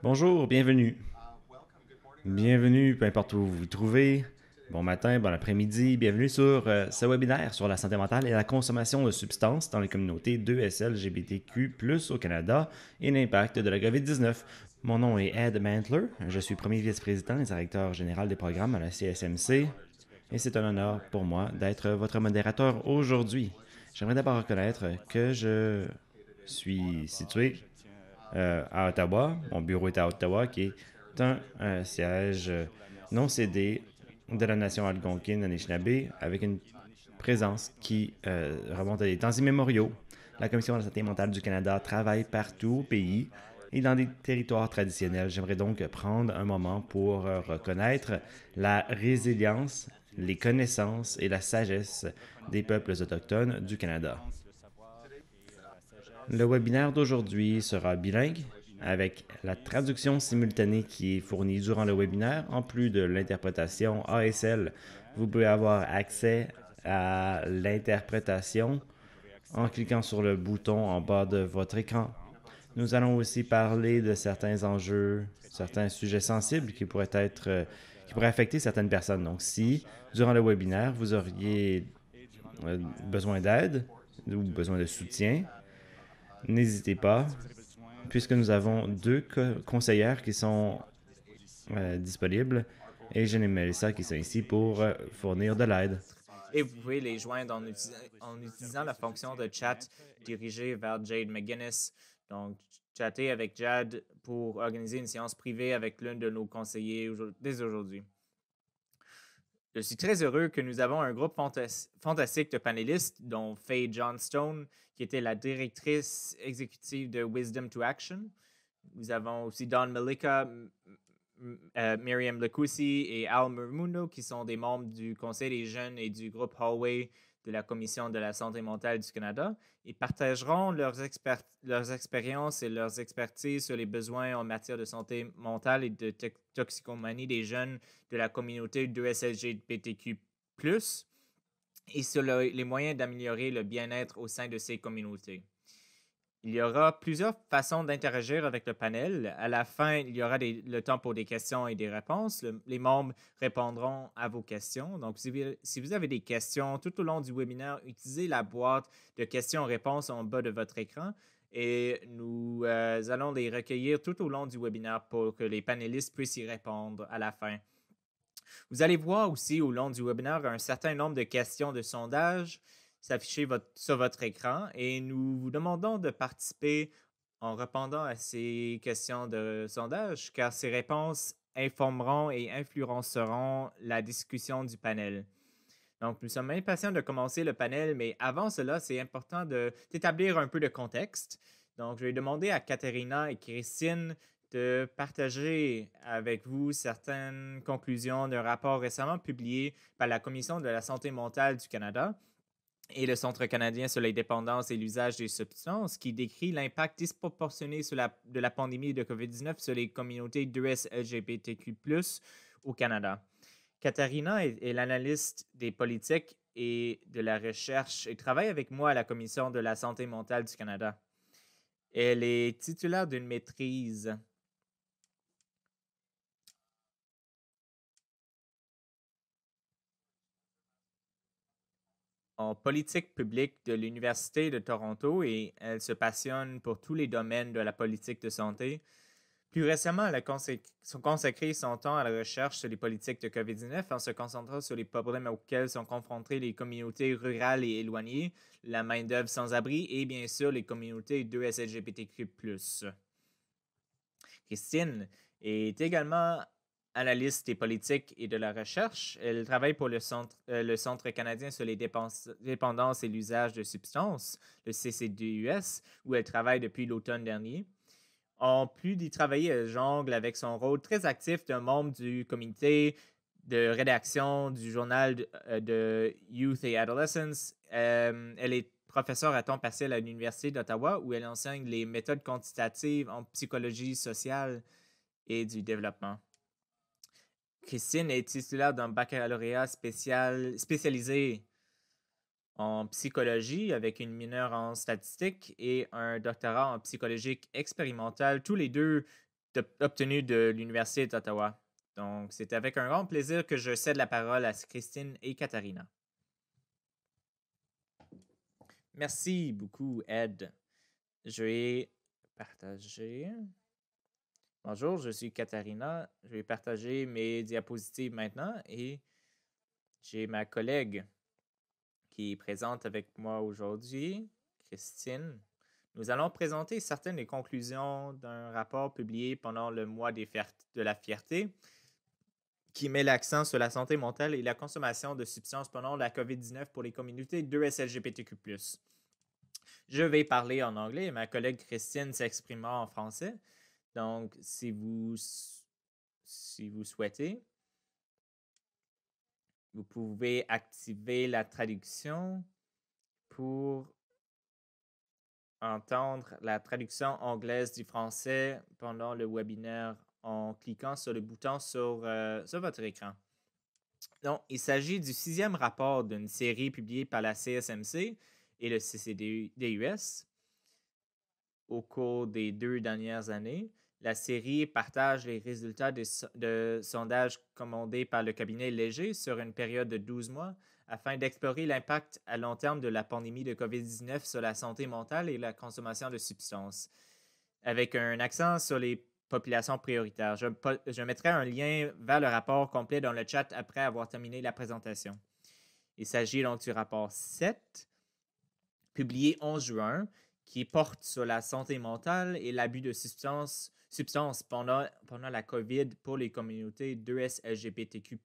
Bonjour, bienvenue. Bienvenue, peu importe où vous vous trouvez. Bon matin, bon après-midi, bienvenue sur ce webinaire sur la santé mentale et la consommation de substances dans les communautés 2SLGBTQ+, au Canada et l'impact de la COVID-19. Mon nom est Ed Mantler, je suis premier vice-président et directeur général des programmes à la CSMC et c'est un honneur pour moi d'être votre modérateur aujourd'hui. J'aimerais d'abord reconnaître que je suis situé à Ottawa. Mon bureau est à Ottawa, qui est un siège non cédé de la nation algonquine Anishinaabe, avec une présence qui remonte à des temps immémoriaux. La Commission de la santé mentale du Canada travaille partout au pays et dans des territoires traditionnels. J'aimerais donc prendre un moment pour reconnaître la résilience, les connaissances et la sagesse des peuples autochtones du Canada. Le webinaire d'aujourd'hui sera bilingue, avec la traduction simultanée qui est fournie durant le webinaire, en plus de l'interprétation ASL. Vous pouvez avoir accès à l'interprétation en cliquant sur le bouton en bas de votre écran. Nous allons aussi parler de certains enjeux, certains sujets sensibles qui pourraient affecter certaines personnes. Donc, si durant le webinaire vous auriez besoin d'aide ou besoin de soutien, n'hésitez pas, puisque nous avons deux conseillères qui sont disponibles et Jenny Melissa qui sont ici pour fournir de l'aide. Et vous pouvez les joindre en utilisant la fonction de chat dirigée vers Jade McGuinness. Donc, chatter avec Jade pour organiser une séance privée avec l'un de nos conseillers dès aujourd'hui. Je suis très heureux que nous avons un groupe fantastique de panélistes, dont Faye Johnstone, qui était la directrice exécutive de Wisdom to Action. Nous avons aussi Don Malika, Miriam Lecoussi et Al Murmundo, qui sont des membres du Conseil des jeunes et du groupe Hallway de la Commission de la santé mentale du Canada. Ils partageront leurs expériences et leurs expertises sur les besoins en matière de santé mentale et de toxicomanie des jeunes de la communauté 2SLGBTQ+, et sur les moyens d'améliorer le bien-être au sein de ces communautés. Il y aura plusieurs façons d'interagir avec le panel. À la fin, il y aura le temps pour des questions et des réponses. Les membres répondront à vos questions. Donc, si vous avez des questions tout au long du webinaire, utilisez la boîte de questions-réponses en bas de votre écran et nous allons les recueillir tout au long du webinaire pour que les panélistes puissent y répondre à la fin. Vous allez voir aussi au long du webinaire un certain nombre de questions de sondage s'afficher sur votre écran et nous vous demandons de participer en répondant à ces questions de sondage car ces réponses informeront et influenceront la discussion du panel. Donc, nous sommes impatients de commencer le panel, mais avant cela, c'est important d'établir un peu de contexte. Donc, je vais demander à Katharina et Christine de partager avec vous certaines conclusions d'un rapport récemment publié par la Commission de la santé mentale du Canada et le Centre canadien sur les dépendances et l'usage des substances, qui décrit l'impact disproportionné de la pandémie de COVID-19 sur les communautés 2S LGBTQ+, au Canada. Katharina est l'analyste des politiques et de la recherche et travaille avec moi à la Commission de la santé mentale du Canada. Elle est titulaire d'une maîtrise en politique publique de l'Université de Toronto et elle se passionne pour tous les domaines de la politique de santé. Plus récemment, elle a consacré son temps à la recherche sur les politiques de COVID-19 en se concentrant sur les problèmes auxquels sont confrontées les communautés rurales et éloignées, la main-d'œuvre sans abri et bien sûr les communautés 2SLGBTQ+. Christine est également analyste des politiques et de la recherche. Elle travaille pour le Centre canadien sur les dépendances et l'usage de substances, le CCDUS, où elle travaille depuis l'automne dernier. En plus d'y travailler, elle jongle avec son rôle très actif d'un membre du comité de rédaction du journal de Youth et Adolescence. Elle est professeure à temps partiel à l'Université d'Ottawa où elle enseigne les méthodes quantitatives en psychologie sociale et du développement. Christine est titulaire d'un baccalauréat spécialisé en psychologie avec une mineure en statistique et un doctorat en psychologie expérimentale. Tous les deux obtenu de l'Université d'Ottawa. Donc, c'est avec un grand plaisir que je cède la parole à Christine et Katharina. Merci beaucoup, Ed. Je vais partager. Bonjour, je suis Katharina. Je vais partager mes diapositives maintenant et j'ai ma collègue qui est présente avec moi aujourd'hui, Christine. Nous allons présenter certaines des conclusions d'un rapport publié pendant le mois de la fierté qui met l'accent sur la santé mentale et la consommation de substances pendant la COVID-19 pour les communautés 2S LGBTQ+. Je vais parler en anglais et ma collègue Christine s'exprimera en français. Donc, si vous souhaitez, vous pouvez activer la traduction pour entendre la traduction anglaise du français pendant le webinaire en cliquant sur le bouton sur votre écran. Donc, il s'agit du 6e rapport d'une série publiée par la CSMC et le CCDUS au cours des 2 dernières années. La série partage les résultats de sondages commandés par le cabinet Léger sur une période de 12 mois afin d'explorer l'impact à long terme de la pandémie de COVID-19 sur la santé mentale et la consommation de substances, avec un accent sur les populations prioritaires. Je mettrai un lien vers le rapport complet dans le chat après avoir terminé la présentation. Il s'agit donc du rapport 7, publié 11 juin, qui porte sur la santé mentale et l'abus de substances pendant la COVID pour les communautés 2S LGBTQ+.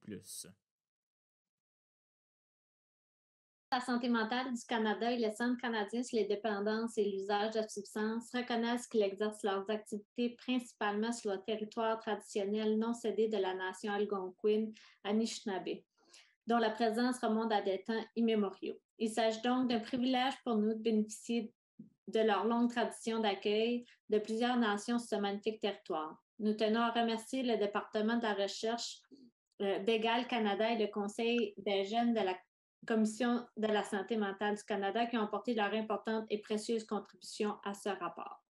La santé mentale du Canada et le Centre canadien sur les dépendances et l'usage de substances reconnaissent qu'ils exercent leurs activités principalement sur le territoire traditionnel non cédé de la nation algonquine Anishinaabe, dont la présence remonte à des temps immémoriaux. Il s'agit donc d'un privilège pour nous de bénéficier de leur longue tradition d'accueil de plusieurs nations sur ce magnifique territoire. Nous tenons à remercier le département de la recherche d'Égal Canada et le Conseil des jeunes de la Commission de la santé mentale du Canada qui ont apporté leur importante et précieuse contribution à ce rapport.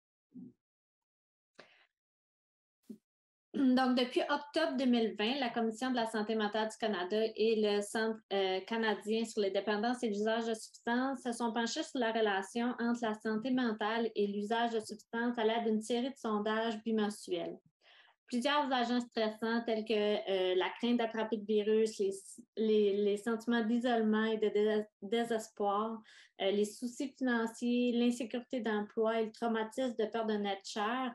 Donc, depuis octobre 2020, la Commission de la santé mentale du Canada et le Centre canadien sur les dépendances et l'usage de substances se sont penchés sur la relation entre la santé mentale et l'usage de substances à l'aide d'une série de sondages bimensuels. Plusieurs agents stressants tels que la crainte d'attraper le virus, les sentiments d'isolement et de désespoir, les soucis financiers, l'insécurité d'emploi et le traumatisme de perdre un être cher,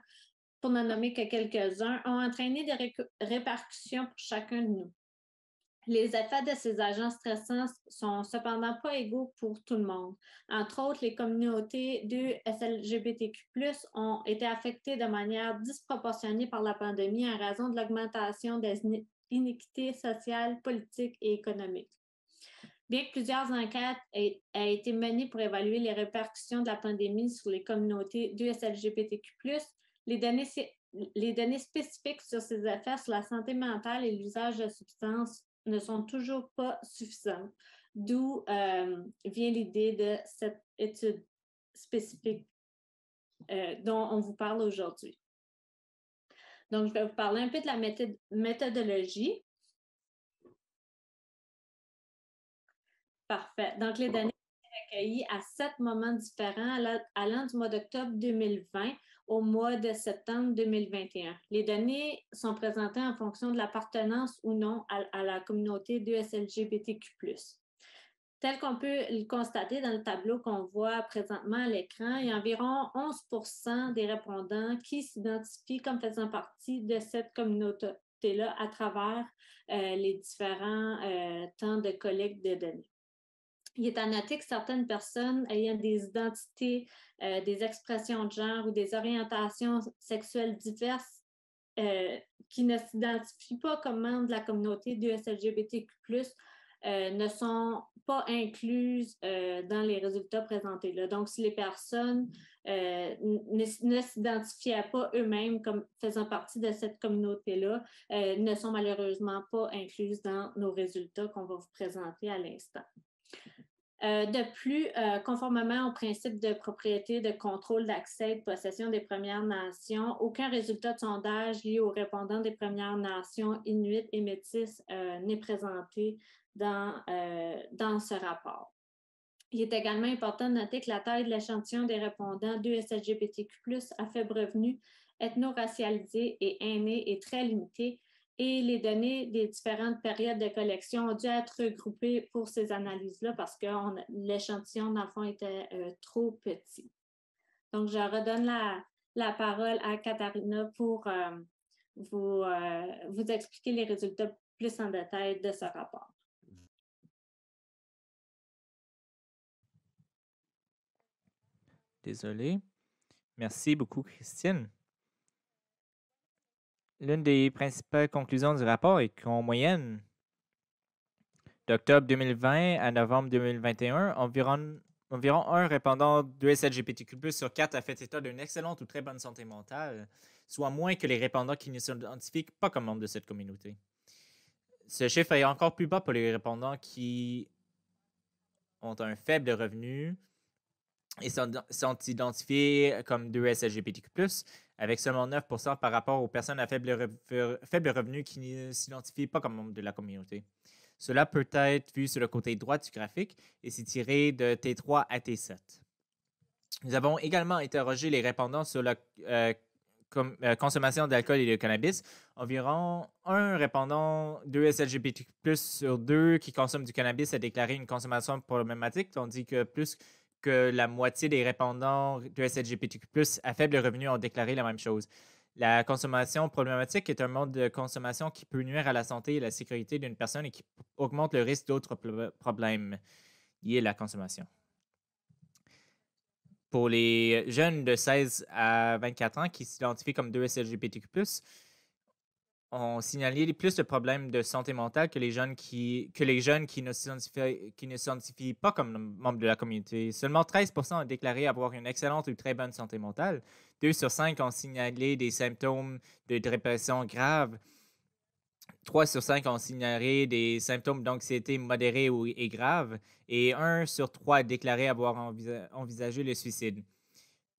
pour n'en nommer que quelques-uns, ont entraîné des répercussions pour chacun de nous. Les effets de ces agents stressants sont cependant pas égaux pour tout le monde. Entre autres, les communautés 2SLGBTQ+, ont été affectées de manière disproportionnée par la pandémie en raison de l'augmentation des inéquités sociales, politiques et économiques. Bien que plusieurs enquêtes aient été menées pour évaluer les répercussions de la pandémie sur les communautés 2SLGBTQ+, les données spécifiques sur ces effets sur la santé mentale et l'usage de substances ne sont toujours pas suffisantes, d'où vient l'idée de cette étude spécifique dont on vous parle aujourd'hui. Donc, je vais vous parler un peu de la méthodologie. Parfait. Donc, les données ont été recueillies à 7 moments différents allant du mois d'octobre 2020 au mois de septembre 2021. Les données sont présentées en fonction de l'appartenance ou non à la communauté 2SLGBTQ+. Tel qu'on peut le constater dans le tableau qu'on voit présentement à l'écran, il y a environ 11% des répondants qui s'identifient comme faisant partie de cette communauté-là à travers les différents temps de collecte de données. Il est à noter que certaines personnes ayant des identités, des expressions de genre ou des orientations sexuelles diverses qui ne s'identifient pas comme membres de la communauté 2SLGBTQ+, ne sont pas incluses dans les résultats présentés là. Donc, si les personnes ne s'identifiaient pas eux-mêmes comme faisant partie de cette communauté-là, ne sont malheureusement pas incluses dans nos résultats qu'on va vous présenter à l'instant. De plus, conformément au principe de propriété, de contrôle d'accès et de possession des Premières Nations, aucun résultat de sondage lié aux répondants des Premières Nations, Inuits et Métis n'est présenté dans ce rapport. Il est également important de noter que la taille de l'échantillon des répondants 2SLGBTQ+, à faible revenu, ethno-racialisés et aînés est très limitée et les données des différentes périodes de collection ont dû être regroupées pour ces analyses-là parce que l'échantillon, dans le fond, était trop petit. Donc, je redonne la parole à Katharina pour vous expliquer les résultats plus en détail de ce rapport. Désolé. Merci beaucoup, Christine. L'une des principales conclusions du rapport est qu'en moyenne, d'octobre 2020 à novembre 2021, environ un répondant 2SLGBTQ+, sur 4 a fait état d'une excellente ou très bonne santé mentale, soit moins que les répondants qui ne s'identifient pas comme membres de cette communauté. Ce chiffre est encore plus bas pour les répondants qui ont un faible revenu et sont identifiés comme 2SLGBTQ+, avec seulement 9% par rapport aux personnes à faible revenu qui ne s'identifient pas comme membres de la communauté. Cela peut être vu sur le côté droit du graphique et c'est tiré de T3 à T7. Nous avons également interrogé les répondants sur la consommation d'alcool et de cannabis. Environ un répondant 2SLGBTQ+, sur 2 qui consomment du cannabis a déclaré une consommation problématique, tandis que plus que la moitié des répondants 2SLGBTQ+, à faible revenu ont déclaré la même chose. La consommation problématique est un mode de consommation qui peut nuire à la santé et à la sécurité d'une personne et qui augmente le risque d'autres problèmes liés à la consommation. Pour les jeunes de 16 à 24 ans qui s'identifient comme 2SLGBTQ+, ont signalé plus de problèmes de santé mentale que les jeunes qui ne s'identifient pas comme membres de la communauté. Seulement 13% ont déclaré avoir une excellente ou très bonne santé mentale. 2 sur 5 ont signalé des symptômes de dépression grave. 3 sur 5 ont signalé des symptômes d'anxiété modérés et graves. Et 1 sur 3 a déclaré avoir envisagé le suicide.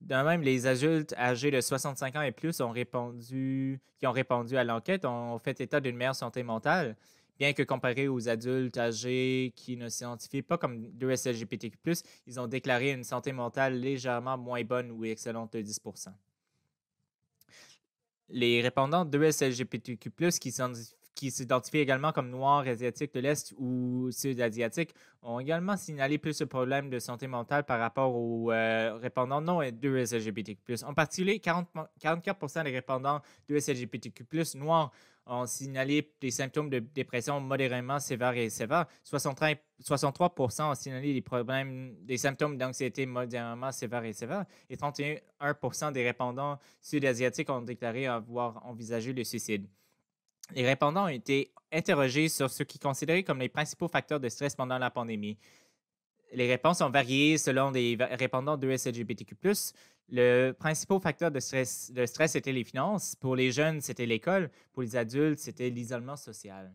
De même, les adultes âgés de 65 ans et plus qui ont répondu à l'enquête ont fait état d'une meilleure santé mentale, bien que comparé aux adultes âgés qui ne s'identifient pas comme 2SLGBTQ+, ils ont déclaré une santé mentale légèrement moins bonne ou excellente de 10%. Les répondants 2SLGBTQ+, qui s'identifient également comme noirs, asiatiques de l'Est ou sud-asiatiques, ont également signalé plus de problèmes de santé mentale par rapport aux répondants non 2SLGBTQ+. En particulier, 44% des répondants 2SLGBTQ+, noirs ont signalé des symptômes de dépression modérément sévères et sévères. 63% ont signalé des symptômes d'anxiété modérément sévères et sévères. Et 31% des répondants sud-asiatiques ont déclaré avoir envisagé le suicide. Les répondants ont été interrogés sur ce qu'ils considéraient comme les principaux facteurs de stress pendant la pandémie. Les réponses ont varié selon les répondants 2SLGBTQ+. Le principal facteur de stress était les finances. Pour les jeunes, c'était l'école. Pour les adultes, c'était l'isolement social.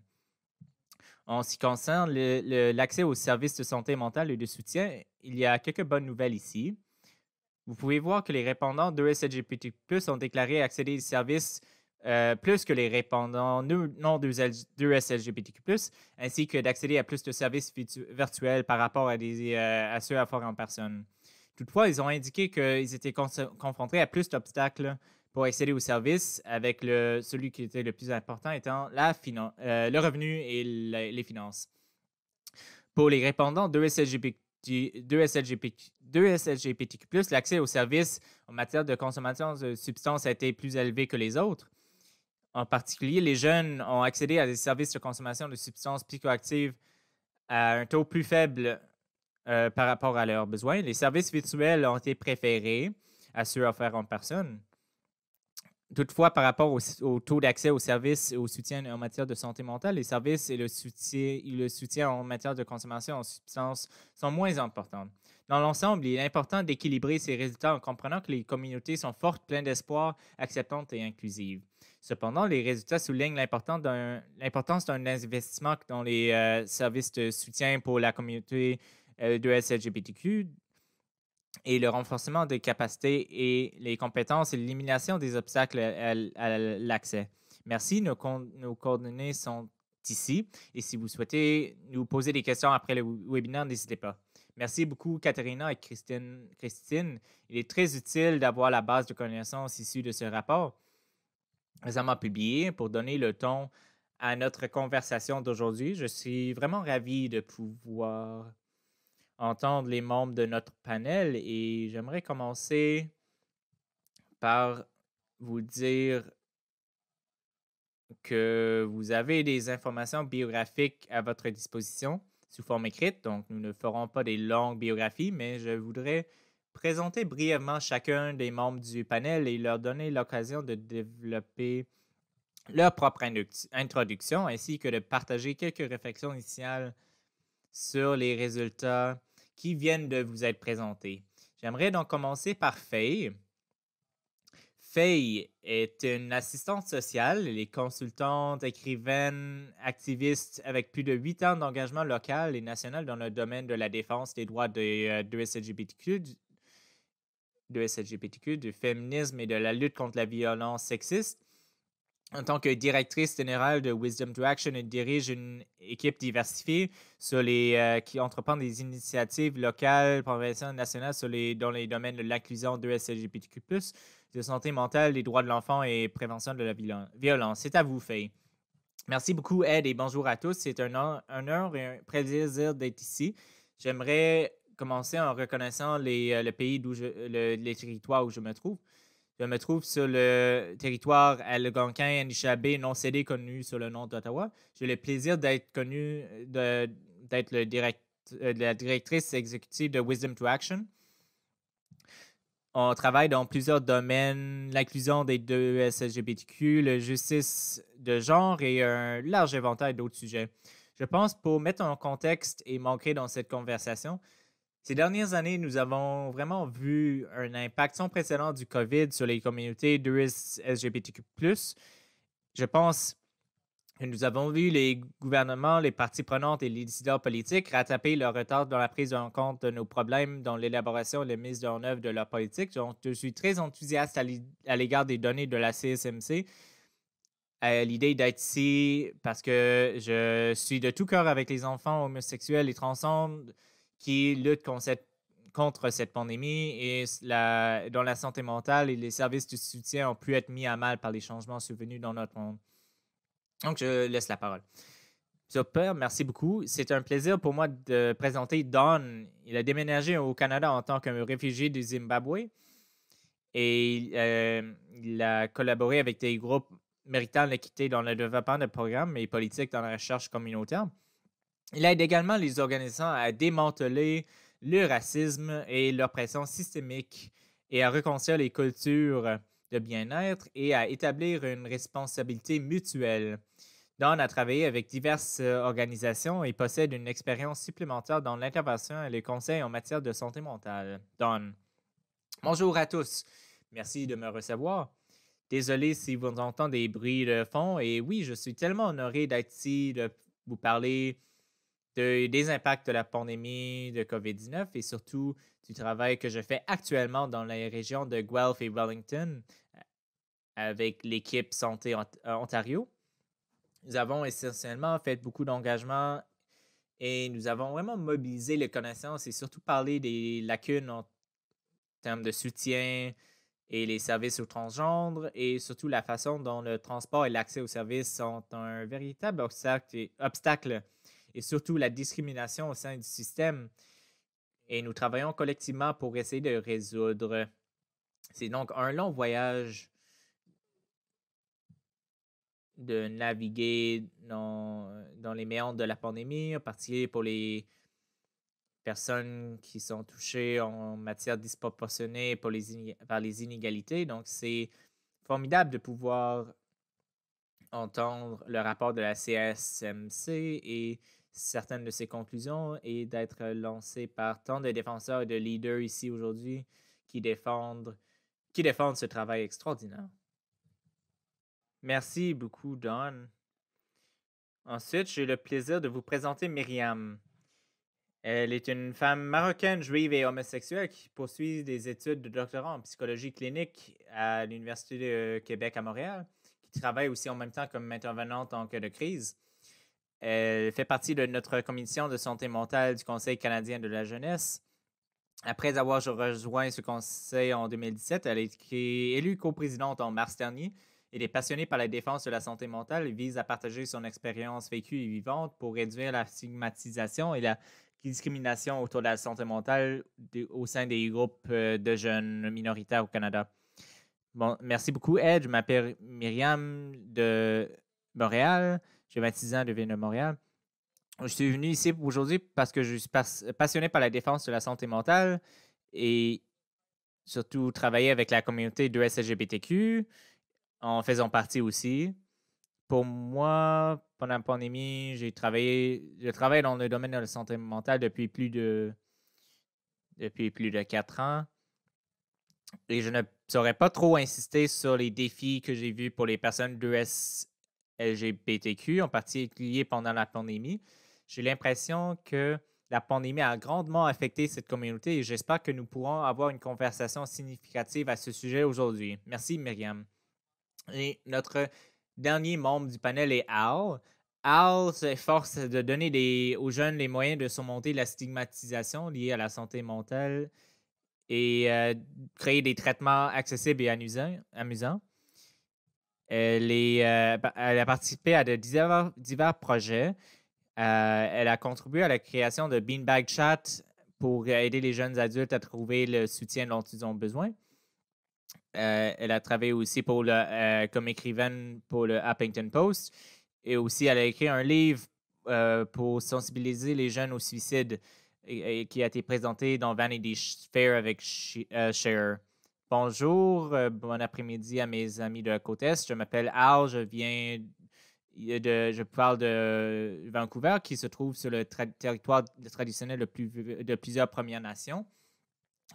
En ce qui concerne l'accès aux services de santé mentale et de soutien, il y a quelques bonnes nouvelles ici. Vous pouvez voir que les répondants 2SLGBTQ+, ont déclaré accéder aux services plus que les répondants non 2SLGBTQ+, ainsi que d'accéder à plus de services virtuels par rapport à ceux à faire en personne. Toutefois, ils ont indiqué qu'ils étaient confrontés à plus d'obstacles pour accéder aux services, avec celui qui était le plus important étant le revenu et les finances. Pour les répondants 2SLGBTQ+, l'accès aux services en matière de consommation de substances a été plus élevé que les autres. En particulier, les jeunes ont accédé à des services de consommation de substances psychoactives à un taux plus faible par rapport à leurs besoins. Les services virtuels ont été préférés à ceux offerts en personne. Toutefois, par rapport au taux d'accès aux services et au soutien en matière de santé mentale, les services et le soutien en matière de consommation de substances sont moins importants. Dans l'ensemble, il est important d'équilibrer ces résultats en comprenant que les communautés sont fortes, pleines d'espoir, acceptantes et inclusives. Cependant, les résultats soulignent l'importance d'un investissement dans les services de soutien pour la communauté L2S LGBTQ et le renforcement des capacités et les compétences et l'élimination des obstacles à l'accès. Merci, nos coordonnées sont ici et si vous souhaitez nous poser des questions après le webinaire, n'hésitez pas. Merci beaucoup, Katharina et Christine. Il est très utile d'avoir la base de connaissances issue de ce rapport récemment publié pour donner le ton à notre conversation d'aujourd'hui. Je suis vraiment ravi de pouvoir entendre les membres de notre panel et j'aimerais commencer par vous dire que vous avez des informations biographiques à votre disposition sous forme écrite, donc nous ne ferons pas des longues biographies, mais je voudrais présenter brièvement chacun des membres du panel et leur donner l'occasion de développer leur propre introduction ainsi que de partager quelques réflexions initiales sur les résultats qui viennent de vous être présentés. J'aimerais donc commencer par Faye. Faye est une assistante sociale, elle est consultante, écrivaine, activiste avec plus de 8 ans d'engagement local et national dans le domaine de la défense des droits de LGBTQ, du féminisme et de la lutte contre la violence sexiste. En tant que directrice générale de Wisdom to Action, elle dirige une équipe diversifiée qui entreprend des initiatives locales, provinciales, nationales dans les domaines de l'inclusion de LGBTQ+, de santé mentale, des droits de l'enfant et prévention de la violence. C'est à vous, Faye. Merci beaucoup, Ed, et bonjour à tous. C'est un honneur et un plaisir d'être ici. J'aimerais commencer en reconnaissant les territoires où je me trouve. Je me trouve sur le territoire algonquin-anishinaabe non cédé connu sous le nom d'Ottawa. J'ai le plaisir d'être d'être la directrice exécutive de Wisdom to Action. On travaille dans plusieurs domaines, l'inclusion des LGBTQ, la justice de genre et un large éventail d'autres sujets. Je pense, pour mettre en contexte et m'ancrer dans cette conversation, ces dernières années, nous avons vraiment vu un impact sans précédent du COVID sur les communautés LGBTQ+. Je pense que nous avons vu les gouvernements, les parties prenantes et les décideurs politiques rattraper leur retard dans la prise en compte de nos problèmes dans l'élaboration et la mise en œuvre de leur politique. Donc, je suis très enthousiaste à l'égard des données de la CSMC, à l'idée d'être ici parce que je suis de tout cœur avec les enfants homosexuels et transgenres qui luttent contre cette pandémie et dont la santé mentale et les services de soutien ont pu être mis à mal par les changements survenus dans notre monde. Donc, je laisse la parole. Super, merci beaucoup. C'est un plaisir pour moi de présenter Don. Il a déménagé au Canada en tant que réfugié du Zimbabwe et il a collaboré avec des groupes méritant l'équité dans le développement de programmes et politiques dans la recherche communautaire. Il aide également les organisations à démanteler le racisme et l'oppression systémique et à reconstruire les cultures de bien-être et à établir une responsabilité mutuelle. Don a travaillé avec diverses organisations et possède une expérience supplémentaire dans l'intervention et les conseils en matière de santé mentale. Don. Bonjour à tous. Merci de me recevoir. Désolé si vous entendez des bruits de fond. Et oui, je suis tellement honoré d'être ici, de vous parler des impacts de la pandémie de COVID-19 et surtout du travail que je fais actuellement dans les régions de Guelph et Wellington avec l'équipe Santé Ontario. Nous avons essentiellement fait beaucoup d'engagement et nous avons vraiment mobilisé les connaissances et surtout parlé des lacunes en termes de soutien et les services aux transgenres et surtout la façon dont le transport et l'accès aux services sont un véritable obstacle et surtout la discrimination au sein du système. Et nous travaillons collectivement pour essayer de résoudre. C'est donc un long voyage de naviguer dans les méandres de la pandémie, en particulier pour les personnes qui sont touchées en matière disproportionnée par les inégalités. Donc, c'est formidable de pouvoir entendre le rapport de la CSMC et certaines de ses conclusions et d'être lancé par tant de défenseurs et de leaders ici aujourd'hui qui défendent ce travail extraordinaire. Merci beaucoup, Don. Ensuite, j'ai le plaisir de vous présenter Myriam. Elle est une femme marocaine, juive et homosexuelle qui poursuit des études de doctorat en psychologie clinique à l'Université de Québec à Montréal, qui travaille aussi en même temps comme intervenante en cas de crise. Elle fait partie de notre commission de santé mentale du Conseil canadien de la jeunesse. Après avoir rejoint ce conseil en 2017, elle a été élue coprésidente en mars dernier. Elle est passionnée par la défense de la santé mentale et vise à partager son expérience vécue et vivante pour réduire la stigmatisation et la discrimination autour de la santé mentale au sein des groupes de jeunes minoritaires au Canada. Bon, merci beaucoup, Ed. Je m'appelle Myriam de Montréal. J'ai 26 ans, je viens de Montréal. Je suis venu ici aujourd'hui parce que je suis passionné par la défense de la santé mentale et surtout travailler avec la communauté de LGBTQ en faisant partie aussi. Pour moi, pendant la pandémie, je travaille dans le domaine de la santé mentale depuis plus de 4 ans. Et je ne saurais pas trop insister sur les défis que j'ai vus pour les personnes de LGBTQ, en particulier pendant la pandémie. J'ai l'impression que la pandémie a grandement affecté cette communauté et j'espère que nous pourrons avoir une conversation significative à ce sujet aujourd'hui. Merci, Myriam. Et notre dernier membre du panel est Al. Al s'efforce de donner aux jeunes les moyens de surmonter la stigmatisation liée à la santé mentale et créer des traitements accessibles et amusants. Elle a participé à divers projets. Elle a contribué à la création de Beanbag Chat pour aider les jeunes adultes à trouver le soutien dont ils ont besoin. Elle a travaillé aussi comme écrivaine pour le Huffington Post et aussi elle a écrit un livre pour sensibiliser les jeunes au suicide qui a été présenté dans Vanity Fair avec Cher. Bonjour, bon après-midi à mes amis de la côte Est. Je m'appelle Al, je parle de Vancouver qui se trouve sur le territoire traditionnel de plusieurs Premières Nations.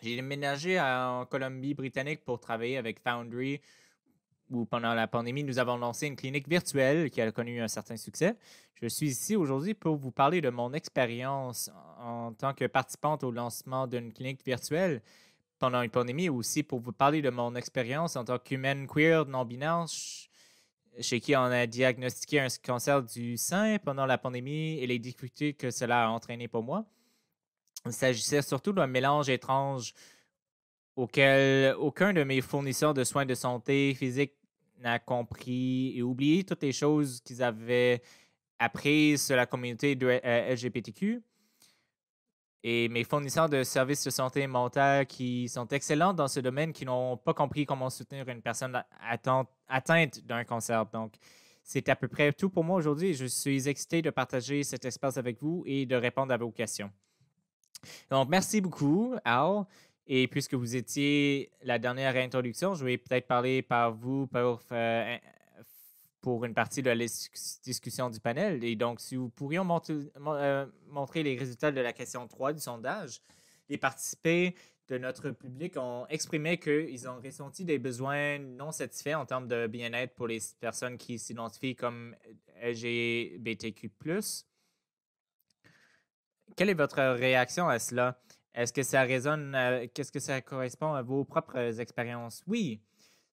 J'ai déménagé en Colombie-Britannique pour travailler avec Foundry, où pendant la pandémie, nous avons lancé une clinique virtuelle qui a connu un certain succès. Je suis ici aujourd'hui pour vous parler de mon expérience en tant que participante au lancement d'une clinique virtuelle pendant une pandémie, ou aussi pour vous parler de mon expérience en tant qu'humaine queer non-binaire, chez qui on a diagnostiqué un cancer du sein pendant la pandémie et les difficultés que cela a entraîné pour moi. Il s'agissait surtout d'un mélange étrange auquel aucun de mes fournisseurs de soins de santé physique n'a compris et oublié toutes les choses qu'ils avaient apprises sur la communauté de LGBTQ. Et mes fournisseurs de services de santé mentale qui sont excellents dans ce domaine, qui n'ont pas compris comment soutenir une personne atteinte d'un cancer. Donc, c'est à peu près tout pour moi aujourd'hui. Je suis excité de partager cet espace avec vous et de répondre à vos questions. Donc, merci beaucoup, Al. Et puisque vous étiez la dernière introduction, je vais peut-être parler par vous pour une partie de la discussion du panel. Et donc, si vous pourriez montrer les résultats de la question 3 du sondage, les participants de notre public ont exprimé qu'ils ont ressenti des besoins non satisfaits en termes de bien-être pour les personnes qui s'identifient comme LGBTQ+. Quelle est votre réaction à cela? Est-ce que ça résonne, qu'est-ce que ça correspond à vos propres expériences? Oui,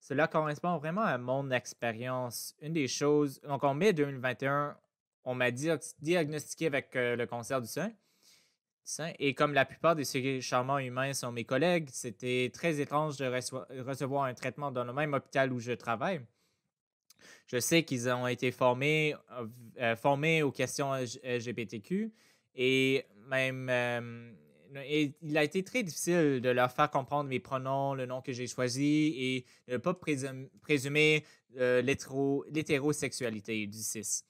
cela correspond vraiment à mon expérience. Une des choses, donc en mai 2021, on m'a diagnostiqué avec le cancer du sein. Et comme la plupart des charmants humains sont mes collègues, c'était très étrange de recevoir un traitement dans le même hôpital où je travaille. Je sais qu'ils ont été formés aux questions LGBTQ et même et il a été très difficile de leur faire comprendre mes pronoms, le nom que j'ai choisi et de ne pas présumer l'hétérosexualité du cis.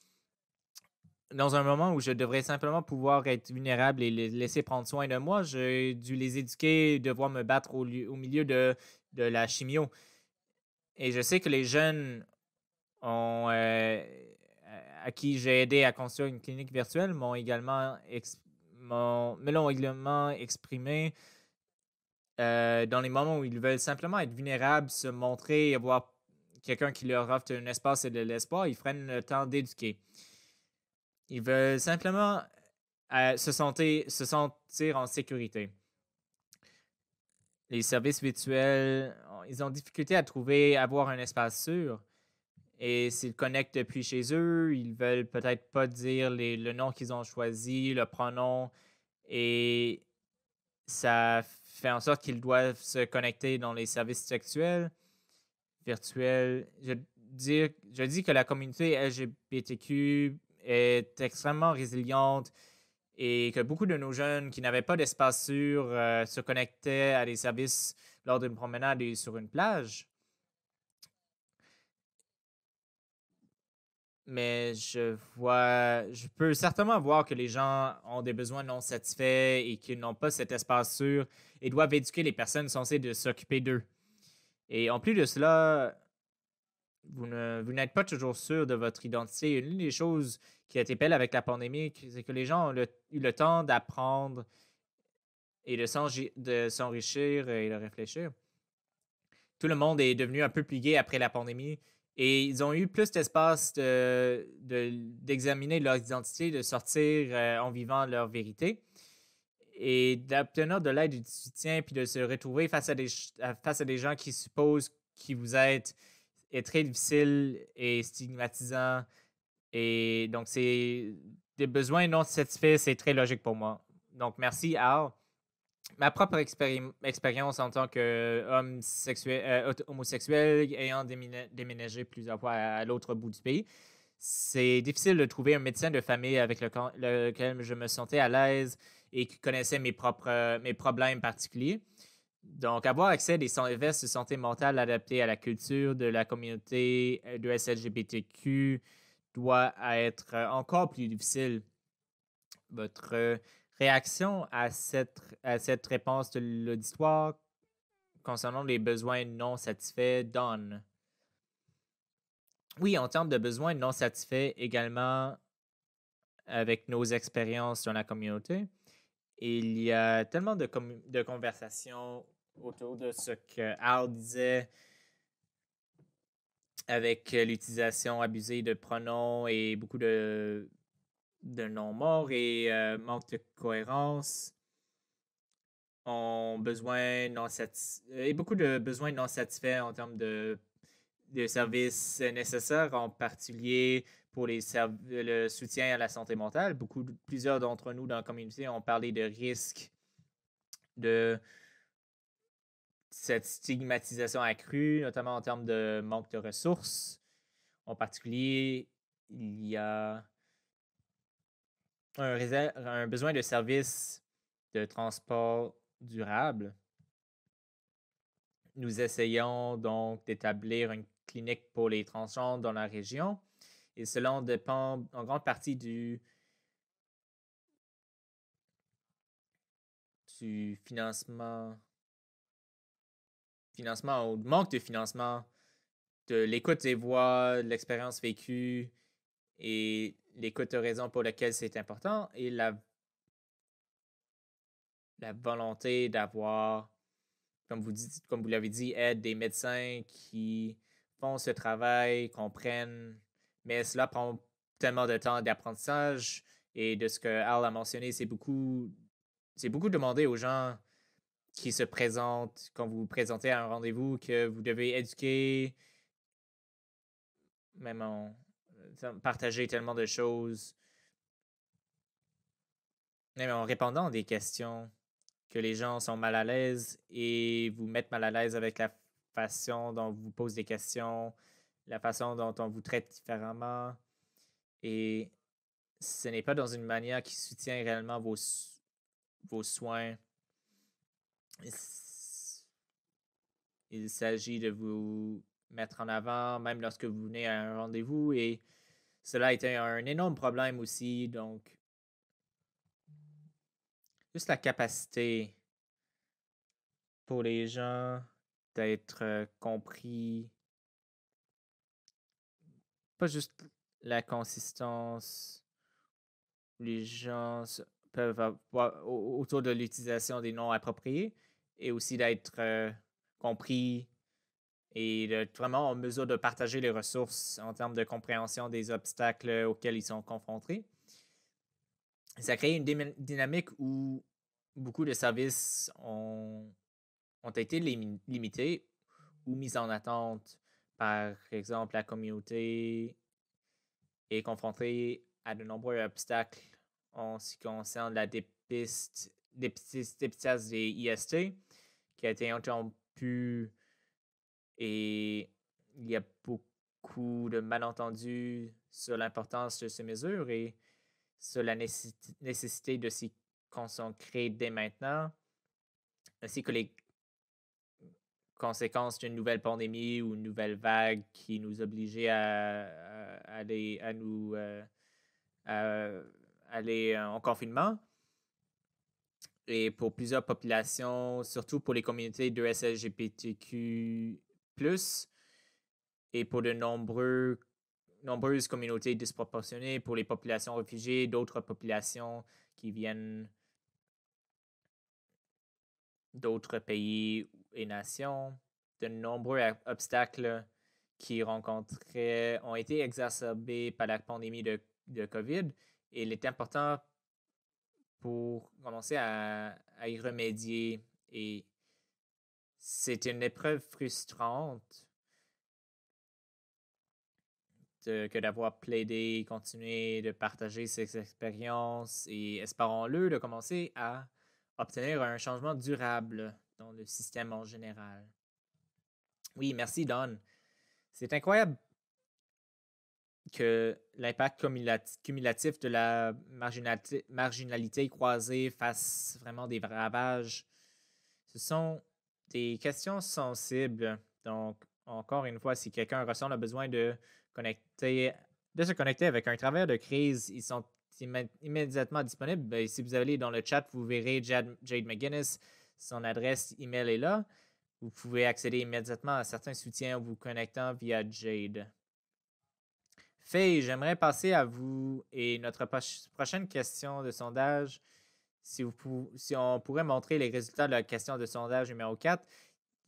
Dans un moment où je devrais simplement pouvoir être vulnérable et les laisser prendre soin de moi, j'ai dû les éduquer, devoir me battre au milieu de la chimio. Et je sais que les jeunes à qui j'ai aidé à construire une clinique virtuelle me l'ont également exprimé dans les moments où ils veulent simplement être vulnérables, se montrer et avoir quelqu'un qui leur offre un espace et de l'espoir. Ils prennent le temps d'éduquer. Ils veulent simplement se sentir en sécurité. Les services virtuels, ils ont difficulté à avoir un espace sûr. Et s'ils connectent depuis chez eux, ils veulent peut-être pas dire le nom qu'ils ont choisi, le pronom, et ça fait en sorte qu'ils doivent se connecter dans les services virtuels. Je dis que la communauté LGBTQ est extrêmement résiliente et que beaucoup de nos jeunes qui n'avaient pas d'espace sûr se connectaient à des services lors d'une promenade et sur une plage. Mais je peux certainement voir que les gens ont des besoins non satisfaits et qu'ils n'ont pas cet espace sûr et doivent éduquer les personnes censées de s'occuper d'eux. Et en plus de cela, vous n'êtes pas toujours sûr de votre identité. Une des choses qui a été belle avec la pandémie, c'est que les gens ont eu le temps d'apprendre et de s'enrichir et de réfléchir. Tout le monde est devenu un peu plus gai après la pandémie et ils ont eu plus d'espace d'examiner leur identité, de sortir en vivant leur vérité et d'obtenir de l'aide et du soutien puis de se retrouver face à des gens qui supposent qui vous êtes est très difficile et stigmatisant. Et donc, c'est des besoins non satisfaits, c'est très logique pour moi. Donc, merci, Al. Ma propre expérience en tant qu'homme homosexuel ayant déménagé plusieurs fois à l'autre bout du pays, c'est difficile de trouver un médecin de famille avec lequel je me sentais à l'aise et qui connaissait mes problèmes particuliers. Donc, avoir accès à des services de santé mentale adaptés à la culture de la communauté de SLGBTQ doit être encore plus difficile. Votre réaction à cette réponse de l'auditoire concernant les besoins non satisfaits, Don? Oui, en termes de besoins non satisfaits également avec nos expériences dans la communauté, il y a tellement de conversations autour de ce que Al disait avec l'utilisation abusée de pronoms et beaucoup de non-morts et manque de cohérence ont besoin non et beaucoup de besoins non satisfaits en termes de services nécessaires, en particulier pour le soutien à la santé mentale. Plusieurs d'entre nous dans la communauté ont parlé de risques de cette stigmatisation accrue, notamment en termes de manque de ressources. En particulier, il y a un besoin de services de transport durable. Nous essayons donc d'établir une clinique pour les transgenres dans la région et cela dépend en grande partie du financement ou manque de financement, de l'écoute des voix, de l'expérience vécue et l'écoute de raisons pour lesquelles c'est important et la volonté d'avoir, comme vous l'avez dit, aide des médecins qui font ce travail, comprennent, mais cela prend tellement de temps d'apprentissage et de ce que Al a mentionné, c'est beaucoup demandé aux gens qui se présentent quand vous vous présentez à un rendez-vous que vous devez éduquer, même partager tellement de choses, même en répondant à des questions que les gens sont mal à l'aise et vous mettent mal à l'aise avec la façon dont vous posez des questions, la façon dont on vous traite différemment. Et ce n'est pas dans une manière qui soutient réellement vos soins. Il s'agit de vous mettre en avant, même lorsque vous venez à un rendez-vous. Et cela a été un énorme problème aussi. Donc, juste la capacité pour les gens d'être compris. Pas juste la consistance. Les gens peuvent avoir autour de l'utilisation des noms appropriés et aussi d'être compris et d'être vraiment en mesure de partager les ressources en termes de compréhension des obstacles auxquels ils sont confrontés. Ça crée une dynamique où beaucoup de services ont été limités ou mis en attente. Par exemple, la communauté est confrontée à de nombreux obstacles en ce qui concerne la dépistage des IST qui a été interrompu et il y a beaucoup de malentendus sur l'importance de ces mesures et sur la nécessité de s'y concentrer dès maintenant, ainsi que les conséquences d'une nouvelle pandémie ou une nouvelle vague qui nous obligeait à aller en confinement. Et pour plusieurs populations, surtout pour les communautés de LGBTQ+, et pour de nombreuses communautés disproportionnées, pour les populations réfugiées, d'autres populations qui viennent d'autres pays et nations, de nombreux obstacles qu'ils rencontraient ont été exacerbés par la pandémie de COVID. Et il est important pour commencer à y remédier. Et c'est une épreuve frustrante que d'avoir plaidé, continuer de partager ses expériences et, espérons-le, de commencer à obtenir un changement durable dans le système en général. Oui, merci Don. C'est incroyable que l'impact cumulatif de la marginalité croisée fasse vraiment des ravages. Ce sont des questions sensibles. Donc, encore une fois, si quelqu'un ressent le besoin de se connecter avec un travailleur de crise, ils sont immédiatement disponibles. Ben, si vous allez dans le chat, vous verrez Jade McGuinness. Son adresse email est là. Vous pouvez accéder immédiatement à certains soutiens en vous connectant via Jade. Faye, j'aimerais passer à vous et notre prochaine question de sondage. Si on pourrait montrer les résultats de la question de sondage numéro 4,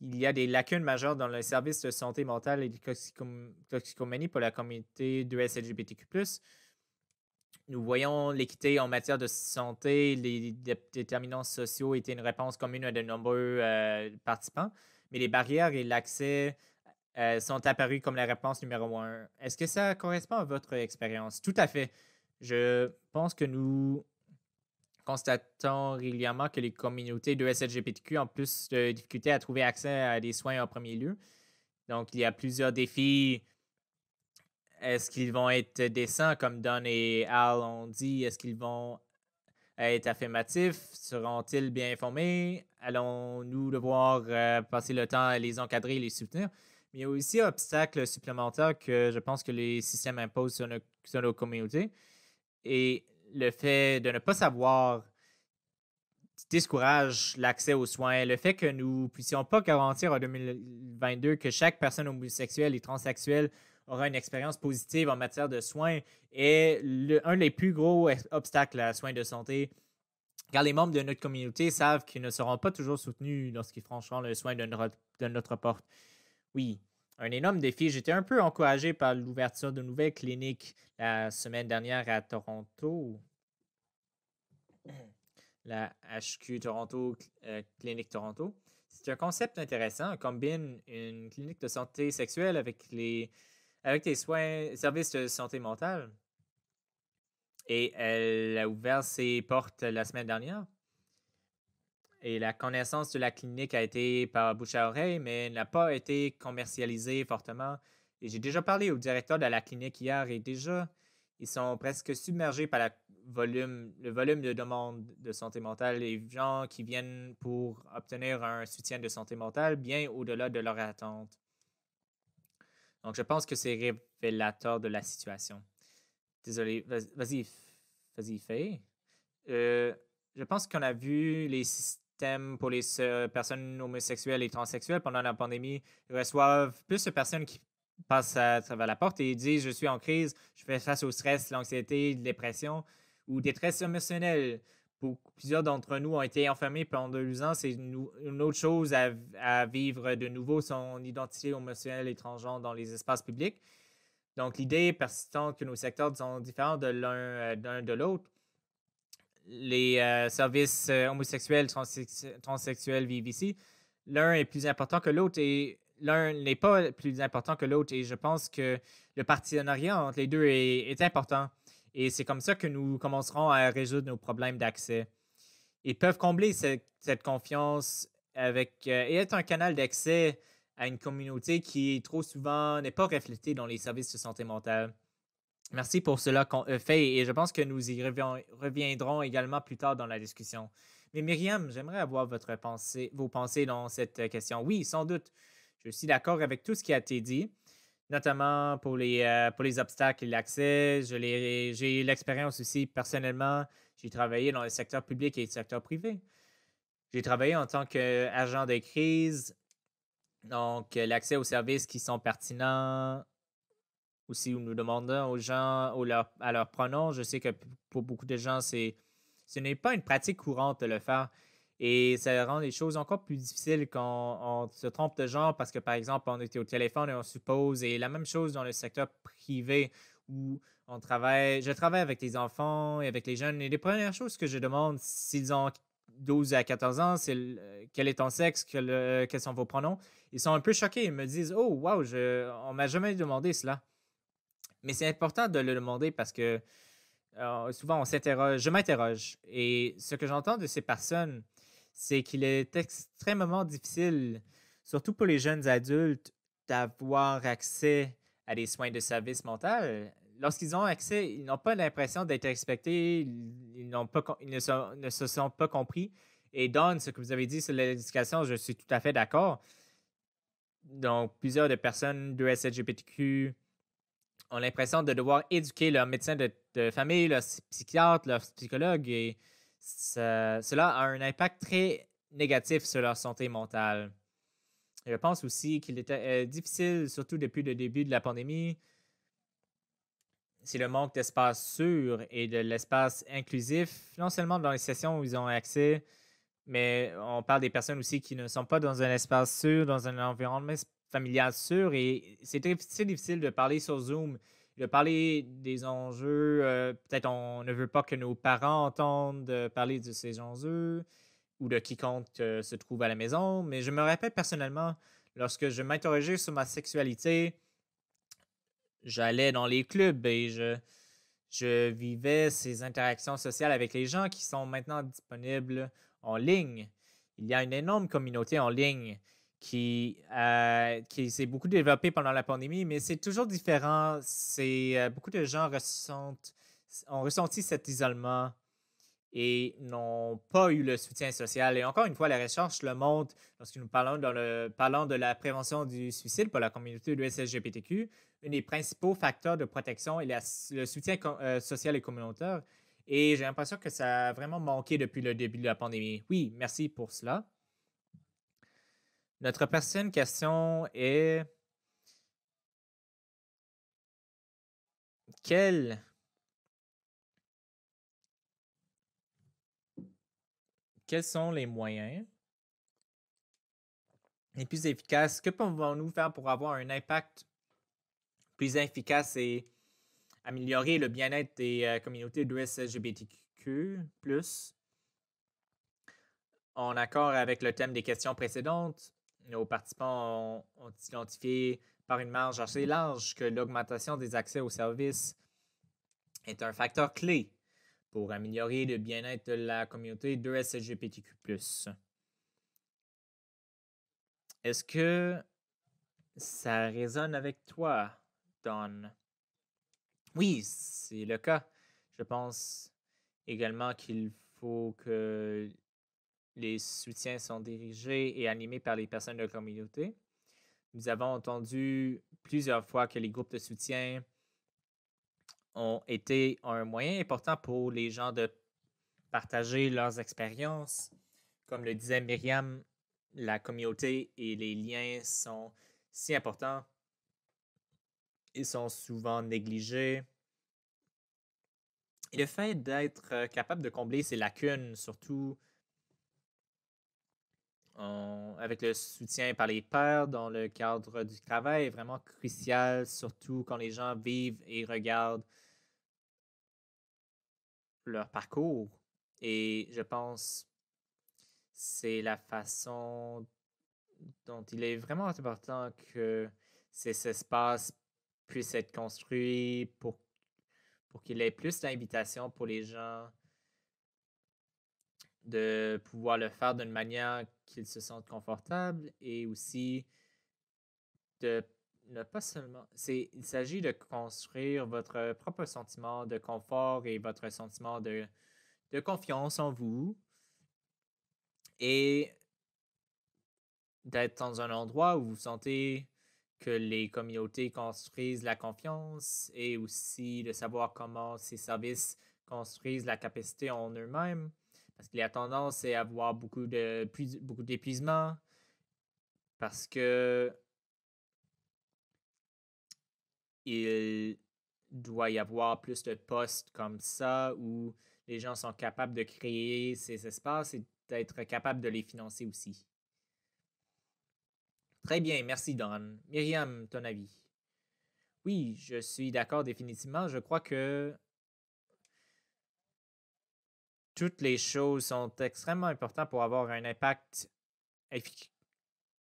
il y a des lacunes majeures dans le service de santé mentale et de toxicomanie pour la communauté de LGBTQ+. Nous voyons l'équité en matière de santé, les déterminants sociaux étaient une réponse commune à de nombreux participants, mais les barrières et l'accès sont apparus comme la réponse numéro 1. Est-ce que ça correspond à votre expérience? Tout à fait. Je pense que nous constatons régulièrement que les communautés de LGBTQ ont plus de difficultés à trouver accès à des soins en premier lieu. Donc, il y a plusieurs défis. Est-ce qu'ils vont être décents, comme Don et Al ont dit? Est-ce qu'ils vont être affirmatifs? Seront-ils bien informés? Allons-nous devoir passer le temps à les encadrer et les soutenir? Mais il y a aussi un obstacle supplémentaire que je pense que les systèmes imposent sur nos communautés. Et le fait de ne pas savoir discourage l'accès aux soins. Le fait que nous ne puissions pas garantir en 2022 que chaque personne homosexuelle et transsexuelle aura une expérience positive en matière de soins est un des plus gros obstacles à soins de santé. Car les membres de notre communauté savent qu'ils ne seront pas toujours soutenus lorsqu'ils franchiront le soin de notre porte. Oui, un énorme défi. J'étais un peu encouragé par l'ouverture de nouvelles cliniques la semaine dernière à Toronto. La HQ Toronto, Clinique Toronto. C'est un concept intéressant. On combine une clinique de santé sexuelle avec des services de santé mentale. Et elle a ouvert ses portes la semaine dernière. Et la connaissance de la clinique a été par bouche à oreille, mais n'a pas été commercialisée fortement. Et j'ai déjà parlé au directeur de la clinique hier et déjà, ils sont presque submergés par le volume de demandes de santé mentale. Les gens qui viennent pour obtenir un soutien de santé mentale bien au-delà de leur attente. Donc, je pense que c'est révélateur de la situation. Désolé, vas-y, Faye. Je pense qu'on a vu les systèmes pour les personnes homosexuelles et transsexuelles pendant la pandémie reçoivent plus de personnes qui passent à travers la porte et disent « Je suis en crise, je fais face au stress, l'anxiété, la dépression ou détresse émotionnelle. » Pour plusieurs d'entre nous ont été enfermés pendant 2 ans. C'est une autre chose à vivre de nouveau son identité émotionnelle et transgenre dans les espaces publics. Donc, l'idée persistante que nos secteurs sont différents de l'un de l'autre les services homosexuels, transsexuels vivent ici, l'un est plus important que l'autre et l'un n'est pas plus important que l'autre. Et je pense que le partenariat entre les deux est important. Et c'est comme ça que nous commencerons à résoudre nos problèmes d'accès. Ils peuvent combler cette confiance et être un canal d'accès à une communauté qui trop souvent n'est pas reflétée dans les services de santé mentale. Merci pour cela qu'on fait et je pense que nous y reviendrons également plus tard dans la discussion. Mais Myriam, j'aimerais avoir vos pensées dans cette question. Oui, sans doute. Je suis d'accord avec tout ce qui a été dit, notamment pour les obstacles et l'accès. J'ai l'expérience aussi personnellement. J'ai travaillé dans le secteur public et le secteur privé. J'ai travaillé en tant qu'agent de crise, donc l'accès aux services qui sont pertinents. Aussi, où nous demandons aux gens à leurs pronoms. Je sais que pour beaucoup de gens, ce n'est pas une pratique courante de le faire. Et ça rend les choses encore plus difficiles quand on se trompe de genre parce que, par exemple, on était au téléphone et on suppose. Et la même chose dans le secteur privé où je travaille avec les enfants et avec les jeunes. Et les premières choses que je demande s'ils ont 12 à 14 ans, c'est quel est ton sexe, quels sont vos pronoms. Ils sont un peu choqués. Ils me disent, oh, wow, on m'a jamais demandé cela. Mais c'est important de le demander parce que souvent on s'interroge, je m'interroge. Et ce que j'entends de ces personnes, c'est qu'il est extrêmement difficile, surtout pour les jeunes adultes, d'avoir accès à des soins de service mental. Lorsqu'ils ont accès, ils n'ont pas l'impression d'être respectés, ils ne se sentent pas compris. Et Don, ce que vous avez dit sur l'éducation, je suis tout à fait d'accord. Donc, plusieurs de personnes de SLGBTQ ont l'impression de devoir éduquer leur médecin de famille, leur psychiatre, leur psychologue, et cela a un impact très négatif sur leur santé mentale. Je pense aussi qu'il était difficile, surtout depuis le début de la pandémie, c'est le manque d'espace sûr et de l'espace inclusif, non seulement dans les sessions où ils ont accès, mais on parle des personnes aussi qui ne sont pas dans un espace sûr, dans un environnement familial sûr. Et c'est difficile de parler sur Zoom, de parler des enjeux. Peut-être on ne veut pas que nos parents entendent parler de ces enjeux ou de quiconque se trouve à la maison. Mais je me rappelle personnellement, lorsque je m'interrogeais sur ma sexualité, j'allais dans les clubs et je vivais ces interactions sociales avec les gens qui sont maintenant disponibles en ligne. Il y a une énorme communauté en ligne qui s'est beaucoup développée pendant la pandémie, mais c'est toujours différent. Beaucoup de gens ont ressenti cet isolement et n'ont pas eu le soutien social. Et encore une fois, la recherche le montre, lorsque nous parlons de la prévention du suicide pour la communauté de SLGBTQ, un des principaux facteurs de protection est le soutien social et communautaire. Et j'ai l'impression que ça a vraiment manqué depuis le début de la pandémie. Oui, merci pour cela. Notre prochaine question est quels sont les moyens les plus efficaces? Que pouvons-nous faire pour avoir un impact plus efficace et améliorer le bien-être des communautés de LGBTQ+, en accord avec le thème des questions précédentes, nos participants ont identifié par une marge assez large que l'augmentation des accès aux services est un facteur clé pour améliorer le bien-être de la communauté de LGBTQ+. Est-ce que ça résonne avec toi, Don? Oui, c'est le cas. Je pense également qu'il faut que les soutiens sont dirigés et animés par les personnes de la communauté. Nous avons entendu plusieurs fois que les groupes de soutien ont été un moyen important pour les gens de partager leurs expériences. Comme le disait Myriam, la communauté et les liens sont si importants. Ils sont souvent négligés. Et le fait d'être capable de combler ces lacunes, surtout avec le soutien par les pairs dans le cadre du travail, est vraiment crucial, surtout quand les gens vivent et regardent leur parcours Et je pense c'est la façon dont il est vraiment important que ces espaces puissent être construits pour qu'il y ait plus d'invitations pour les gens de pouvoir le faire d'une manière qu'ils se sentent confortables et aussi de ne pas seulement. Il s'agit de construire votre propre sentiment de confort et votre sentiment de confiance en vous et d'être dans un endroit où vous sentez que les communautés construisent la confiance et aussi de savoir comment ces services construisent la capacité en eux-mêmes. Parce qu'il y a tendance à avoir beaucoup d'épuisement parce que il doit y avoir plus de postes comme ça où les gens sont capables de créer ces espaces et d'être capables de les financer aussi. Très bien, merci Don. Myriam, ton avis? Oui, je suis d'accord définitivement. Je crois que toutes les choses sont extrêmement importantes pour avoir un impact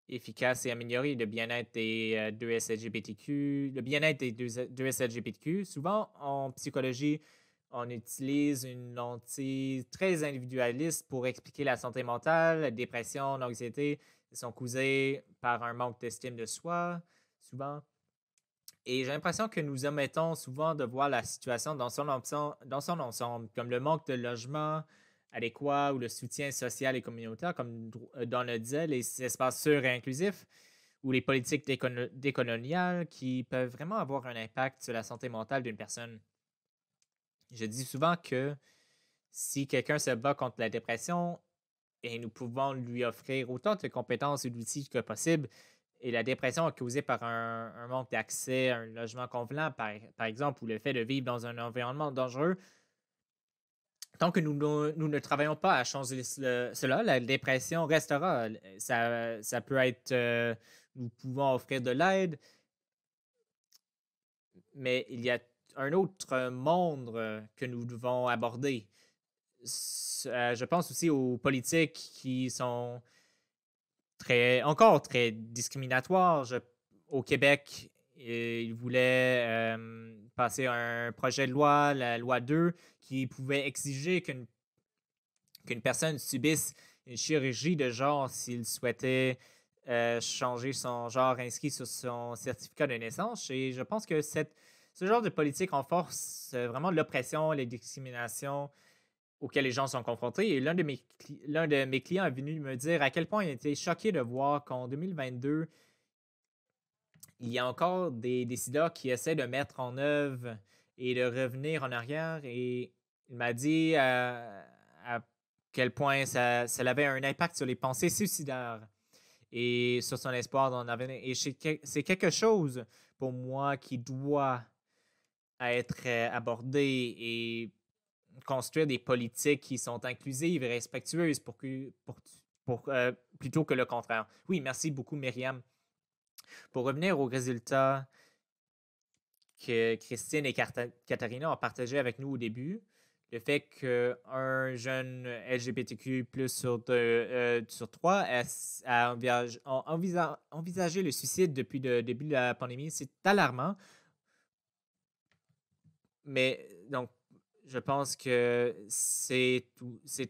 efficace et amélioré le bien-être des 2S LGBTQ. Le bien-être des 2S LGBTQ. Souvent, en psychologie, on utilise une lentille très individualiste pour expliquer la santé mentale, la dépression, l'anxiété sont causées par un manque d'estime de soi, souvent. Et j'ai l'impression que nous omettons souvent de voir la situation dans son ensemble, comme le manque de logement adéquat ou le soutien social et communautaire, comme Don le disait, les espaces sûrs et inclusifs, ou les politiques décoloniales qui peuvent vraiment avoir un impact sur la santé mentale d'une personne. Je dis souvent que si quelqu'un se bat contre la dépression et nous pouvons lui offrir autant de compétences et d'outils que possible, et la dépression est causée par un manque d'accès à un logement convenable, par exemple, ou le fait de vivre dans un environnement dangereux. Tant que nous ne travaillons pas à changer cela, la dépression restera. Ça peut être, nous pouvons offrir de l'aide, mais il y a un autre monde que nous devons aborder. Je pense aussi aux politiques qui sont encore très discriminatoires. Au Québec, ils voulaient passer un projet de loi, la loi 2, qui pouvait exiger qu'une personne subisse une chirurgie de genre s'il souhaitait changer son genre inscrit sur son certificat de naissance. Et je pense que ce genre de politique renforce vraiment l'oppression, les discriminations auxquelles les gens sont confrontés. Et l'un de mes clients est venu me dire à quel point il était choqué de voir qu'en 2022, il y a encore des décideurs qui essaient de mettre en œuvre et de revenir en arrière. Et il m'a dit à quel point ça avait un impact sur les pensées suicidaires et sur son espoir d'en avenir. Et c'est quelque chose pour moi qui doit être abordé et construire des politiques qui sont inclusives et respectueuses plutôt que le contraire. Oui, merci beaucoup, Myriam. Pour revenir aux résultats que Christine et Katharina ont partagé avec nous au début, le fait qu'un jeune LGBTQ sur 3 a envisagé le suicide depuis le début de la pandémie, c'est alarmant. Mais donc, je pense que c'est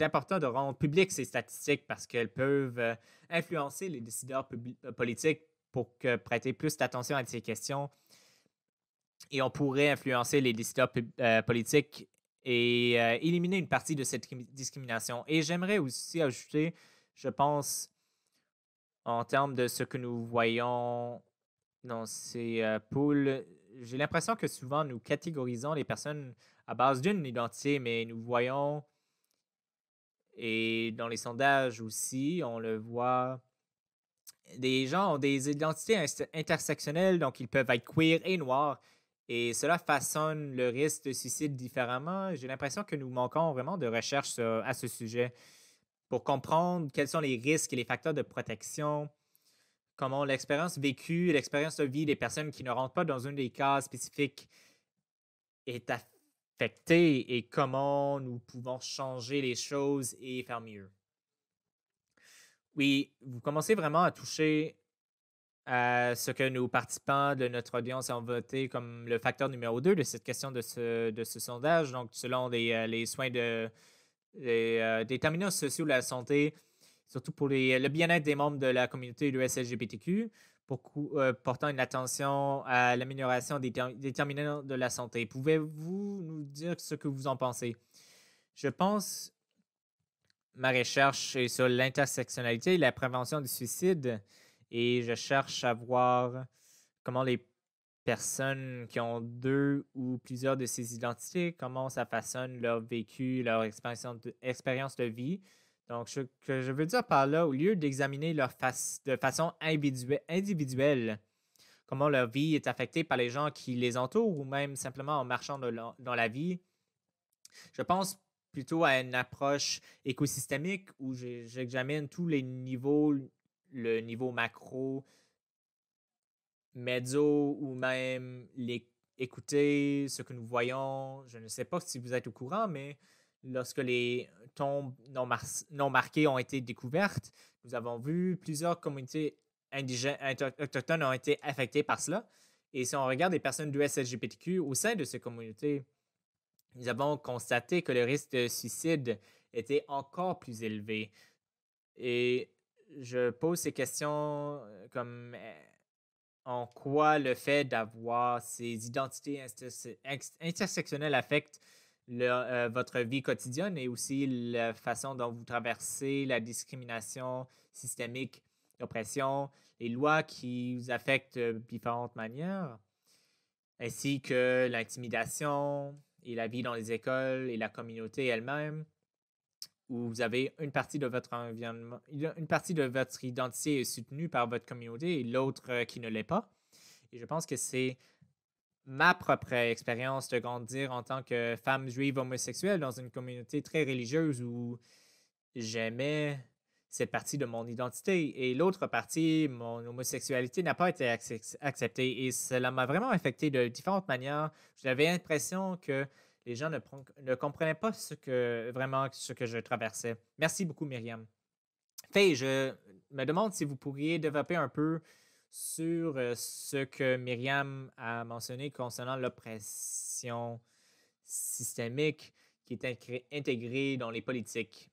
important de rendre publiques ces statistiques parce qu'elles peuvent influencer les décideurs politiques pour prêter plus d'attention à ces questions. Et on pourrait influencer les décideurs politiques et éliminer une partie de cette discrimination. Et j'aimerais aussi ajouter, je pense, en termes de ce que nous voyons dans ces poules, j'ai l'impression que souvent nous catégorisons les personnes à base d'une identité, mais nous voyons, et dans les sondages aussi, on le voit, des gens ont des identités intersectionnelles, donc ils peuvent être queer et noirs, et cela façonne le risque de suicide différemment. J'ai l'impression que nous manquons vraiment de recherche à ce sujet pour comprendre quels sont les risques et les facteurs de protection, comment l'expérience vécue, l'expérience de vie des personnes qui ne rentrent pas dans une des cases spécifiques est affecter et comment nous pouvons changer les choses et faire mieux. Oui, vous commencez vraiment à toucher à ce que nos participants de notre audience ont voté comme le facteur numéro 2 de cette question de ce sondage. Donc, selon les soins des déterminants sociaux de la santé, surtout pour le bien-être des membres de la communauté de LGBTQ, portant une attention à l'amélioration des déterminants de la santé. Pouvez-vous nous dire ce que vous en pensez? Je pense ma recherche est sur l'intersectionnalité et la prévention du suicide et je cherche à voir comment les personnes qui ont 2 ou plusieurs de ces identités, comment ça façonne leur vécu, leur expérience de vie. Donc, ce que je veux dire par là, au lieu d'examiner de façon individuelle, comment leur vie est affectée par les gens qui les entourent ou même simplement en marchant dans la vie, je pense plutôt à une approche écosystémique où j'examine tous les niveaux, le niveau macro, mezzo ou même écouter ce que nous voyons. Je ne sais pas si vous êtes au courant, mais lorsque les tombes non marquées ont été découvertes, nous avons vu plusieurs communautés autochtones ont été affectées par cela. Et si on regarde les personnes du LGBTQ au sein de ces communautés, nous avons constaté que le risque de suicide était encore plus élevé. Et je pose ces questions comme en quoi le fait d'avoir ces identités intersectionnelles affecte votre vie quotidienne et aussi la façon dont vous traversez la discrimination systémique, l'oppression, les lois qui vous affectent de différentes manières, ainsi que l'intimidation et la vie dans les écoles et la communauté elle-même, où vous avez une partie de votre environnement, une partie de votre identité est soutenue par votre communauté et l'autre qui ne l'est pas. Et je pense que c'est ma propre expérience de grandir en tant que femme juive homosexuelle dans une communauté très religieuse où j'aimais cette partie de mon identité et l'autre partie, mon homosexualité, n'a pas été acceptée et cela m'a vraiment affecté de différentes manières. J'avais l'impression que les gens ne comprenaient pas ce que je traversais. Merci beaucoup, Myriam. Faye, je me demande si vous pourriez développer un peu sur ce que Myriam a mentionné concernant l'oppression systémique qui est intégrée dans les politiques.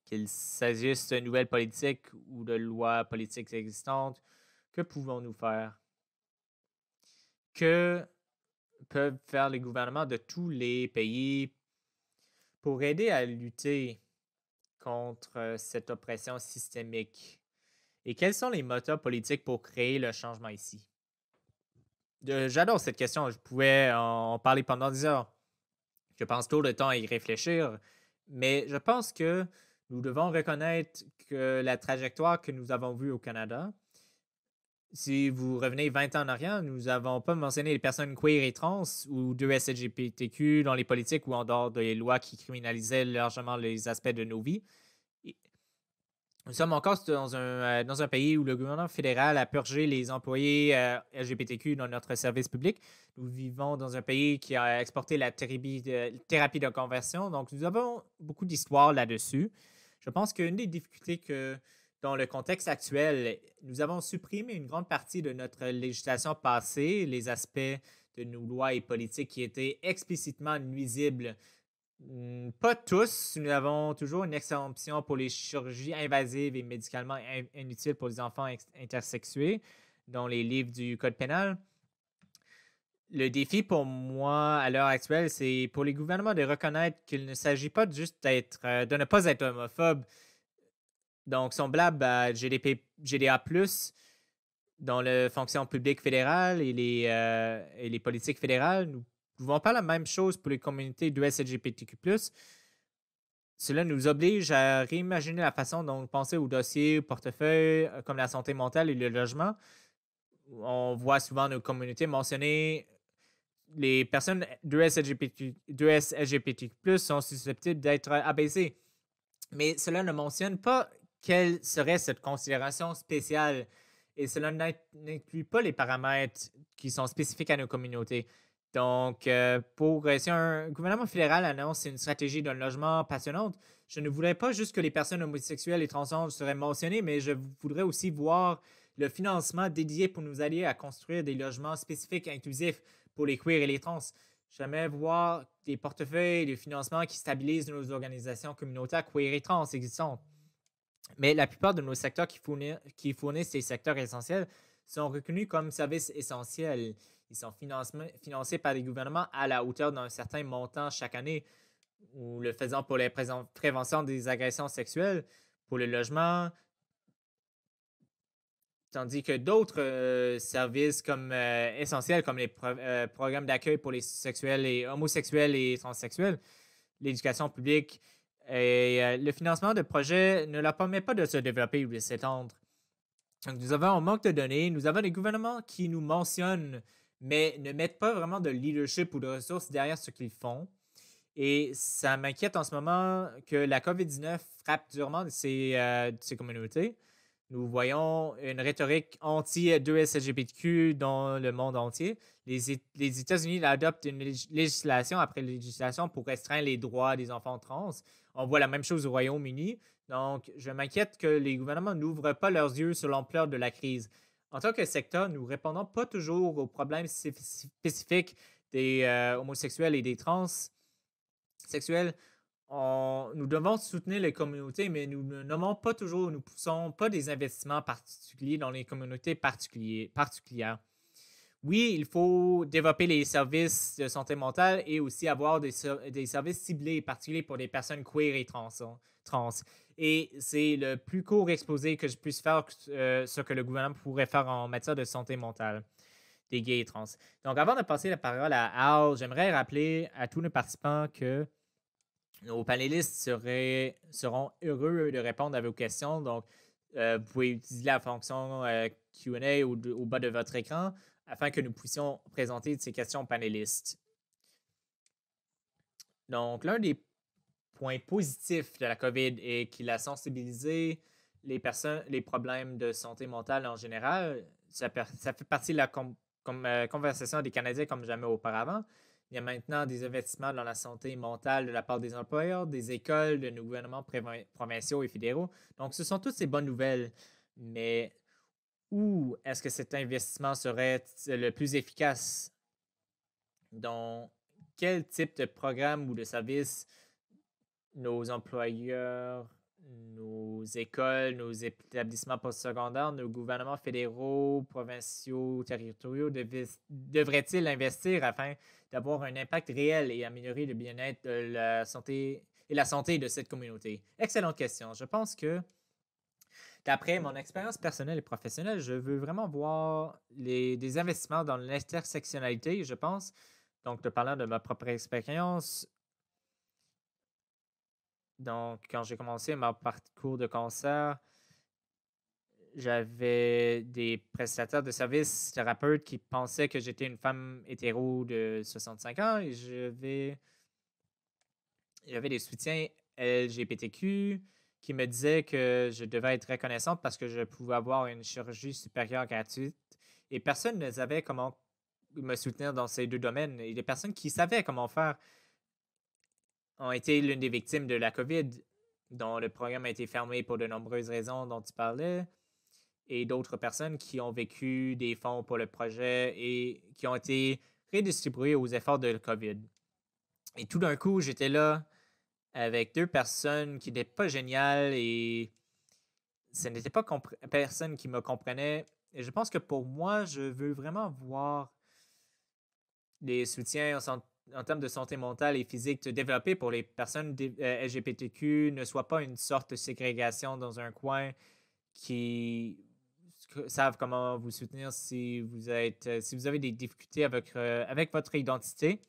Qu'il s'agisse de nouvelles politiques ou de lois politiques existantes, que pouvons-nous faire? Que peuvent faire les gouvernements de tous les pays pour aider à lutter contre cette oppression systémique? Et quels sont les moteurs politiques pour créer le changement ici? J'adore cette question. Je pouvais en parler pendant 10 heures. Je pense tout le temps à y réfléchir, mais je pense que nous devons reconnaître que la trajectoire que nous avons vue au Canada, si vous revenez 20 ans en arrière, nous n'avons pas mentionné les personnes queer et trans ou de LGBTQ dans les politiques ou en dehors des lois qui criminalisaient largement les aspects de nos vies. Nous sommes encore dans un pays où le gouvernement fédéral a purgé les employés LGBTQ dans notre service public. Nous vivons dans un pays qui a exporté la thérapie de conversion. Donc, nous avons beaucoup d'histoires là-dessus. Je pense qu'une des difficultés que, dans le contexte actuel, nous avons supprimé une grande partie de notre législation passée, les aspects de nos lois et politiques qui étaient explicitement nuisibles. Pas tous. Nous avons toujours une exemption pour les chirurgies invasives et médicalement inutiles pour les enfants intersexués dans les livres du Code pénal. Le défi pour moi à l'heure actuelle, c'est pour les gouvernements de reconnaître qu'il ne s'agit pas juste de ne pas être homophobe. Donc, semblable à GDA+, dans la fonction publique fédérale et les politiques fédérales, nous ne pouvons pas la même chose pour les communautés de LGBTQ+. Cela nous oblige à réimaginer la façon dont nous pensons aux dossiers, aux portefeuilles, comme la santé mentale et le logement. On voit souvent nos communautés mentionner les personnes de LGBTQ+ sont susceptibles d'être abaissées. Mais cela ne mentionne pas quelle serait cette considération spéciale et cela n'inclut pas les paramètres qui sont spécifiques à nos communautés. Donc, si un gouvernement fédéral annonce une stratégie d'un logement passionnante, je ne voudrais pas juste que les personnes homosexuelles et transgenres seraient mentionnées, mais je voudrais aussi voir le financement dédié pour nous aider à construire des logements spécifiques et inclusifs pour les queers et les trans. J'aimerais voir des portefeuilles de financement qui stabilisent nos organisations communautaires queer et trans existantes. Mais la plupart de nos secteurs qui fournissent ces secteurs essentiels sont reconnus comme services essentiels. Ils sont financés par les gouvernements à la hauteur d'un certain montant chaque année, ou le faisant pour la prévention des agressions sexuelles, pour le logement, tandis que d'autres services essentiels, comme les programmes d'accueil pour les sexuels et homosexuels et transsexuels, l'éducation publique et le financement de projets ne leur permet pas de se développer ou de s'étendre. Donc, nous avons un manque de données, nous avons des gouvernements qui nous mentionnent, mais ne mettent pas vraiment de leadership ou de ressources derrière ce qu'ils font. Et ça m'inquiète en ce moment que la COVID-19 frappe durement de ces communautés. Nous voyons une rhétorique anti-2S-LGBTQ dans le monde entier. Les États-Unis adoptent une législation après législation pour restreindre les droits des enfants trans. On voit la même chose au Royaume-Uni. Donc, je m'inquiète que les gouvernements n'ouvrent pas leurs yeux sur l'ampleur de la crise. En tant que secteur, nous ne répondons pas toujours aux problèmes spécifiques des homosexuels et des transsexuels. Nous devons soutenir les communautés, mais nous ne nommons pas toujours, nous ne poussons pas des investissements particuliers dans les communautés particulières. Oui, il faut développer les services de santé mentale et aussi avoir des services ciblés et particuliers pour les personnes queer et trans. Et c'est le plus court exposé que je puisse faire ce que le gouvernement pourrait faire en matière de santé mentale des gays et trans. Donc, avant de passer la parole à Al, j'aimerais rappeler à tous nos participants que nos panélistes seront heureux de répondre à vos questions. Donc, vous pouvez utiliser la fonction Q&A au bas de votre écran afin que nous puissions présenter ces questions aux panélistes. Donc, l'un des points positifs de la COVID est qu'il a sensibilisé les problèmes de santé mentale en général. Ça fait partie de la conversation des Canadiens comme jamais auparavant. Il y a maintenant des investissements dans la santé mentale de la part des employeurs, des écoles, de nos gouvernements provinciaux et fédéraux. Donc, ce sont toutes ces bonnes nouvelles. Mais où est-ce que cet investissement serait le plus efficace? Dans quel type de programme ou de service nos employeurs, nos écoles, nos établissements postsecondaires, nos gouvernements fédéraux, provinciaux, territoriaux devraient-ils investir afin d'avoir un impact réel et améliorer le bien-être de la santé de cette communauté? Excellente question. Je pense que d'après mon expérience personnelle et professionnelle, je veux vraiment voir des investissements dans l'intersectionnalité, je pense. Donc, de parlant de ma propre expérience, donc, quand j'ai commencé mon parcours de cancer, j'avais des prestataires de services thérapeutes qui pensaient que j'étais une femme hétéro de 65 ans et j'avais des soutiens LGBTQ qui me disaient que je devais être reconnaissante parce que je pouvais avoir une chirurgie supérieure gratuite. Et personne ne savait comment me soutenir dans ces deux domaines. Et les personnes qui savaient comment faire ont été l'une des victimes de la COVID, dont le programme a été fermé pour de nombreuses raisons dont tu parlais, et d'autres personnes qui ont vécu des fonds pour le projet et qui ont été redistribués aux efforts de la COVID. Et tout d'un coup, j'étais là avec deux personnes qui n'étaient pas géniales et ce n'était pas personne qui me comprenait. Et je pense que pour moi, je veux vraiment voir des soutiens en termes de santé mentale et physique se développer pour les personnes LGBTQ, ne soit pas une sorte de ségrégation dans un coin qui savent comment vous soutenir si vous avez des difficultés avec votre identité.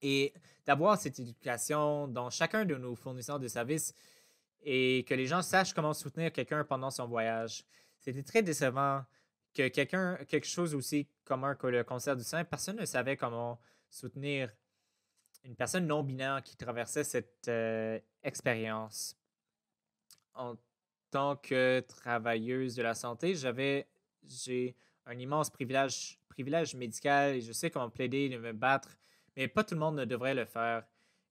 Et d'avoir cette éducation dans chacun de nos fournisseurs de services et que les gens sachent comment soutenir quelqu'un pendant son voyage. C'était très décevant que quelque chose aussi commun que le cancer du sein, personne ne savait comment soutenir une personne non-binaire qui traversait cette expérience. En tant que travailleuse de la santé, j'ai un immense privilège privilège médical et je sais comment plaider, de me battre, mais pas tout le monde ne devrait le faire.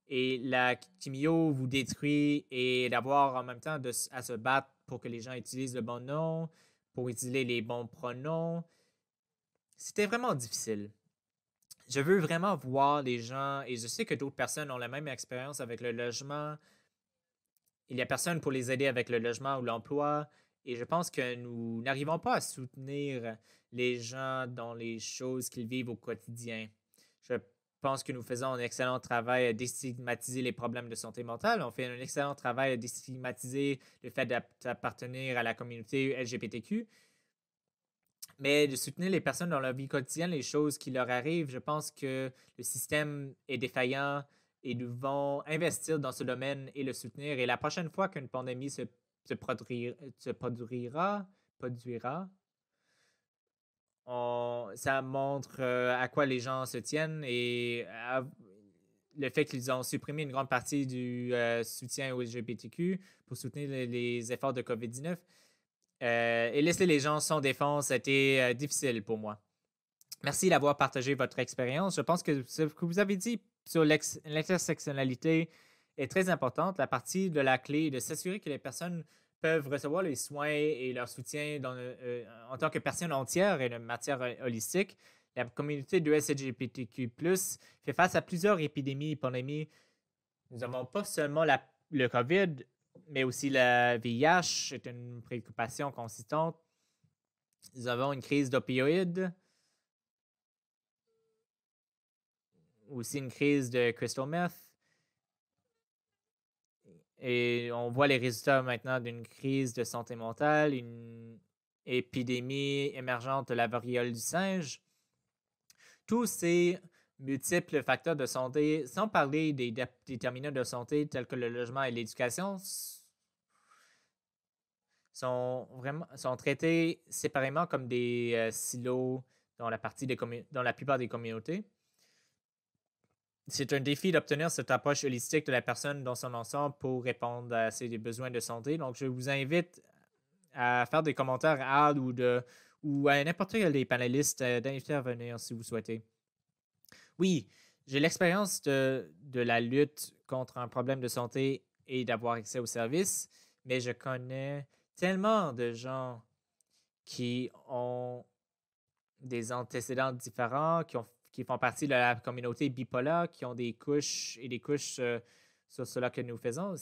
Et la chimio vous détruit et d'avoir en même temps à se battre pour que les gens utilisent le bon nom, pour utiliser les bons pronoms, c'était vraiment difficile. Je veux vraiment voir les gens, et je sais que d'autres personnes ont la même expérience avec le logement. Il n'y a personne pour les aider avec le logement ou l'emploi, et je pense que nous n'arrivons pas à soutenir les gens dans les choses qu'ils vivent au quotidien. Je pense que nous faisons un excellent travail à déstigmatiser les problèmes de santé mentale. On fait un excellent travail à déstigmatiser le fait d'appartenir à la communauté LGBTQ. Mais de soutenir les personnes dans leur vie quotidienne, les choses qui leur arrivent, je pense que le système est défaillant et nous devons investir dans ce domaine et le soutenir. Et la prochaine fois qu'une pandémie se produira, ça montre à quoi les gens se tiennent et le fait qu'ils ont supprimé une grande partie du soutien aux LGBTQ pour soutenir les efforts de COVID-19. Et laisser les gens sans défense a été difficile pour moi. Merci d'avoir partagé votre expérience. Je pense que ce que vous avez dit sur l'intersectionnalité est très importante. La partie de la clé est de s'assurer que les personnes peuvent recevoir les soins et leur soutien en tant que personne entière et de matière holistique. La communauté de LGBTQ+, fait face à plusieurs épidémies et pandémies. Nous n'avons pas seulement le COVID, mais aussi la VIH est une préoccupation consistante. Nous avons une crise d'opioïdes, aussi une crise de crystal meth. Et on voit les résultats maintenant d'une crise de santé mentale, une épidémie émergente de la variole du singe. Tous ces multiples facteurs de santé, sans parler des déterminants de santé tels que le logement et l'éducation, sont traités séparément comme des silos dans la plupart des communautés. C'est un défi d'obtenir cette approche holistique de la personne dans son ensemble pour répondre à ses besoins de santé. Donc, je vous invite à faire des commentaires à Al ou à n'importe quel des panélistes d'intervenir si vous souhaitez. Oui, j'ai l'expérience de la lutte contre un problème de santé et d'avoir accès aux services, mais je connais tellement de gens qui ont des antécédents différents, qui font partie de la communauté bipolaire, qui ont des couches et des couches sur cela que nous faisons.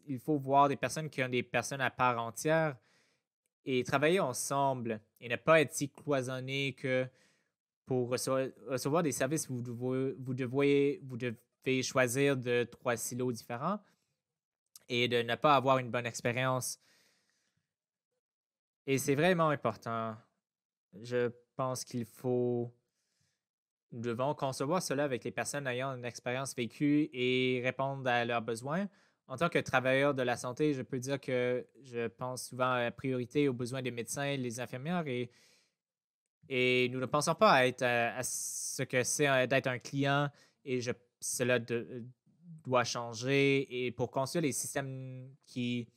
Il faut voir des personnes qui ont des personnes à part entière et travailler ensemble et ne pas être si cloisonnés que pour recevoir des services, vous devez choisir de 3 silos différents et de ne pas avoir une bonne expérience. Et c'est vraiment important. Je pense nous devons concevoir cela avec les personnes ayant une expérience vécue et répondre à leurs besoins. En tant que travailleur de la santé, je peux dire que je pense souvent à priorité aux besoins des médecins, les infirmières et nous ne pensons pas à ce que c'est d'être un client et cela doit changer. Et pour construire les systèmes qui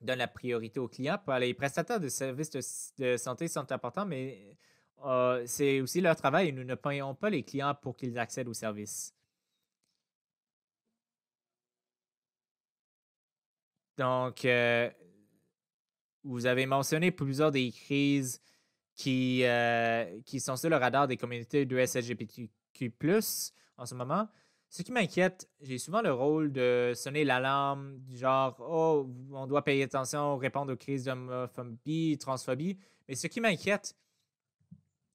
donnent la priorité aux clients, les prestataires de services de santé sont importants, mais c'est aussi leur travail et nous ne payons pas les clients pour qu'ils accèdent aux services. Donc, vous avez mentionné plusieurs des crises qui sont sur le radar des communautés de LGBTQ+, en ce moment. Ce qui m'inquiète, j'ai souvent le rôle de sonner l'alarme du genre « Oh, on doit payer attention, répondre aux crises d'homophobie, transphobie ». Mais ce qui m'inquiète,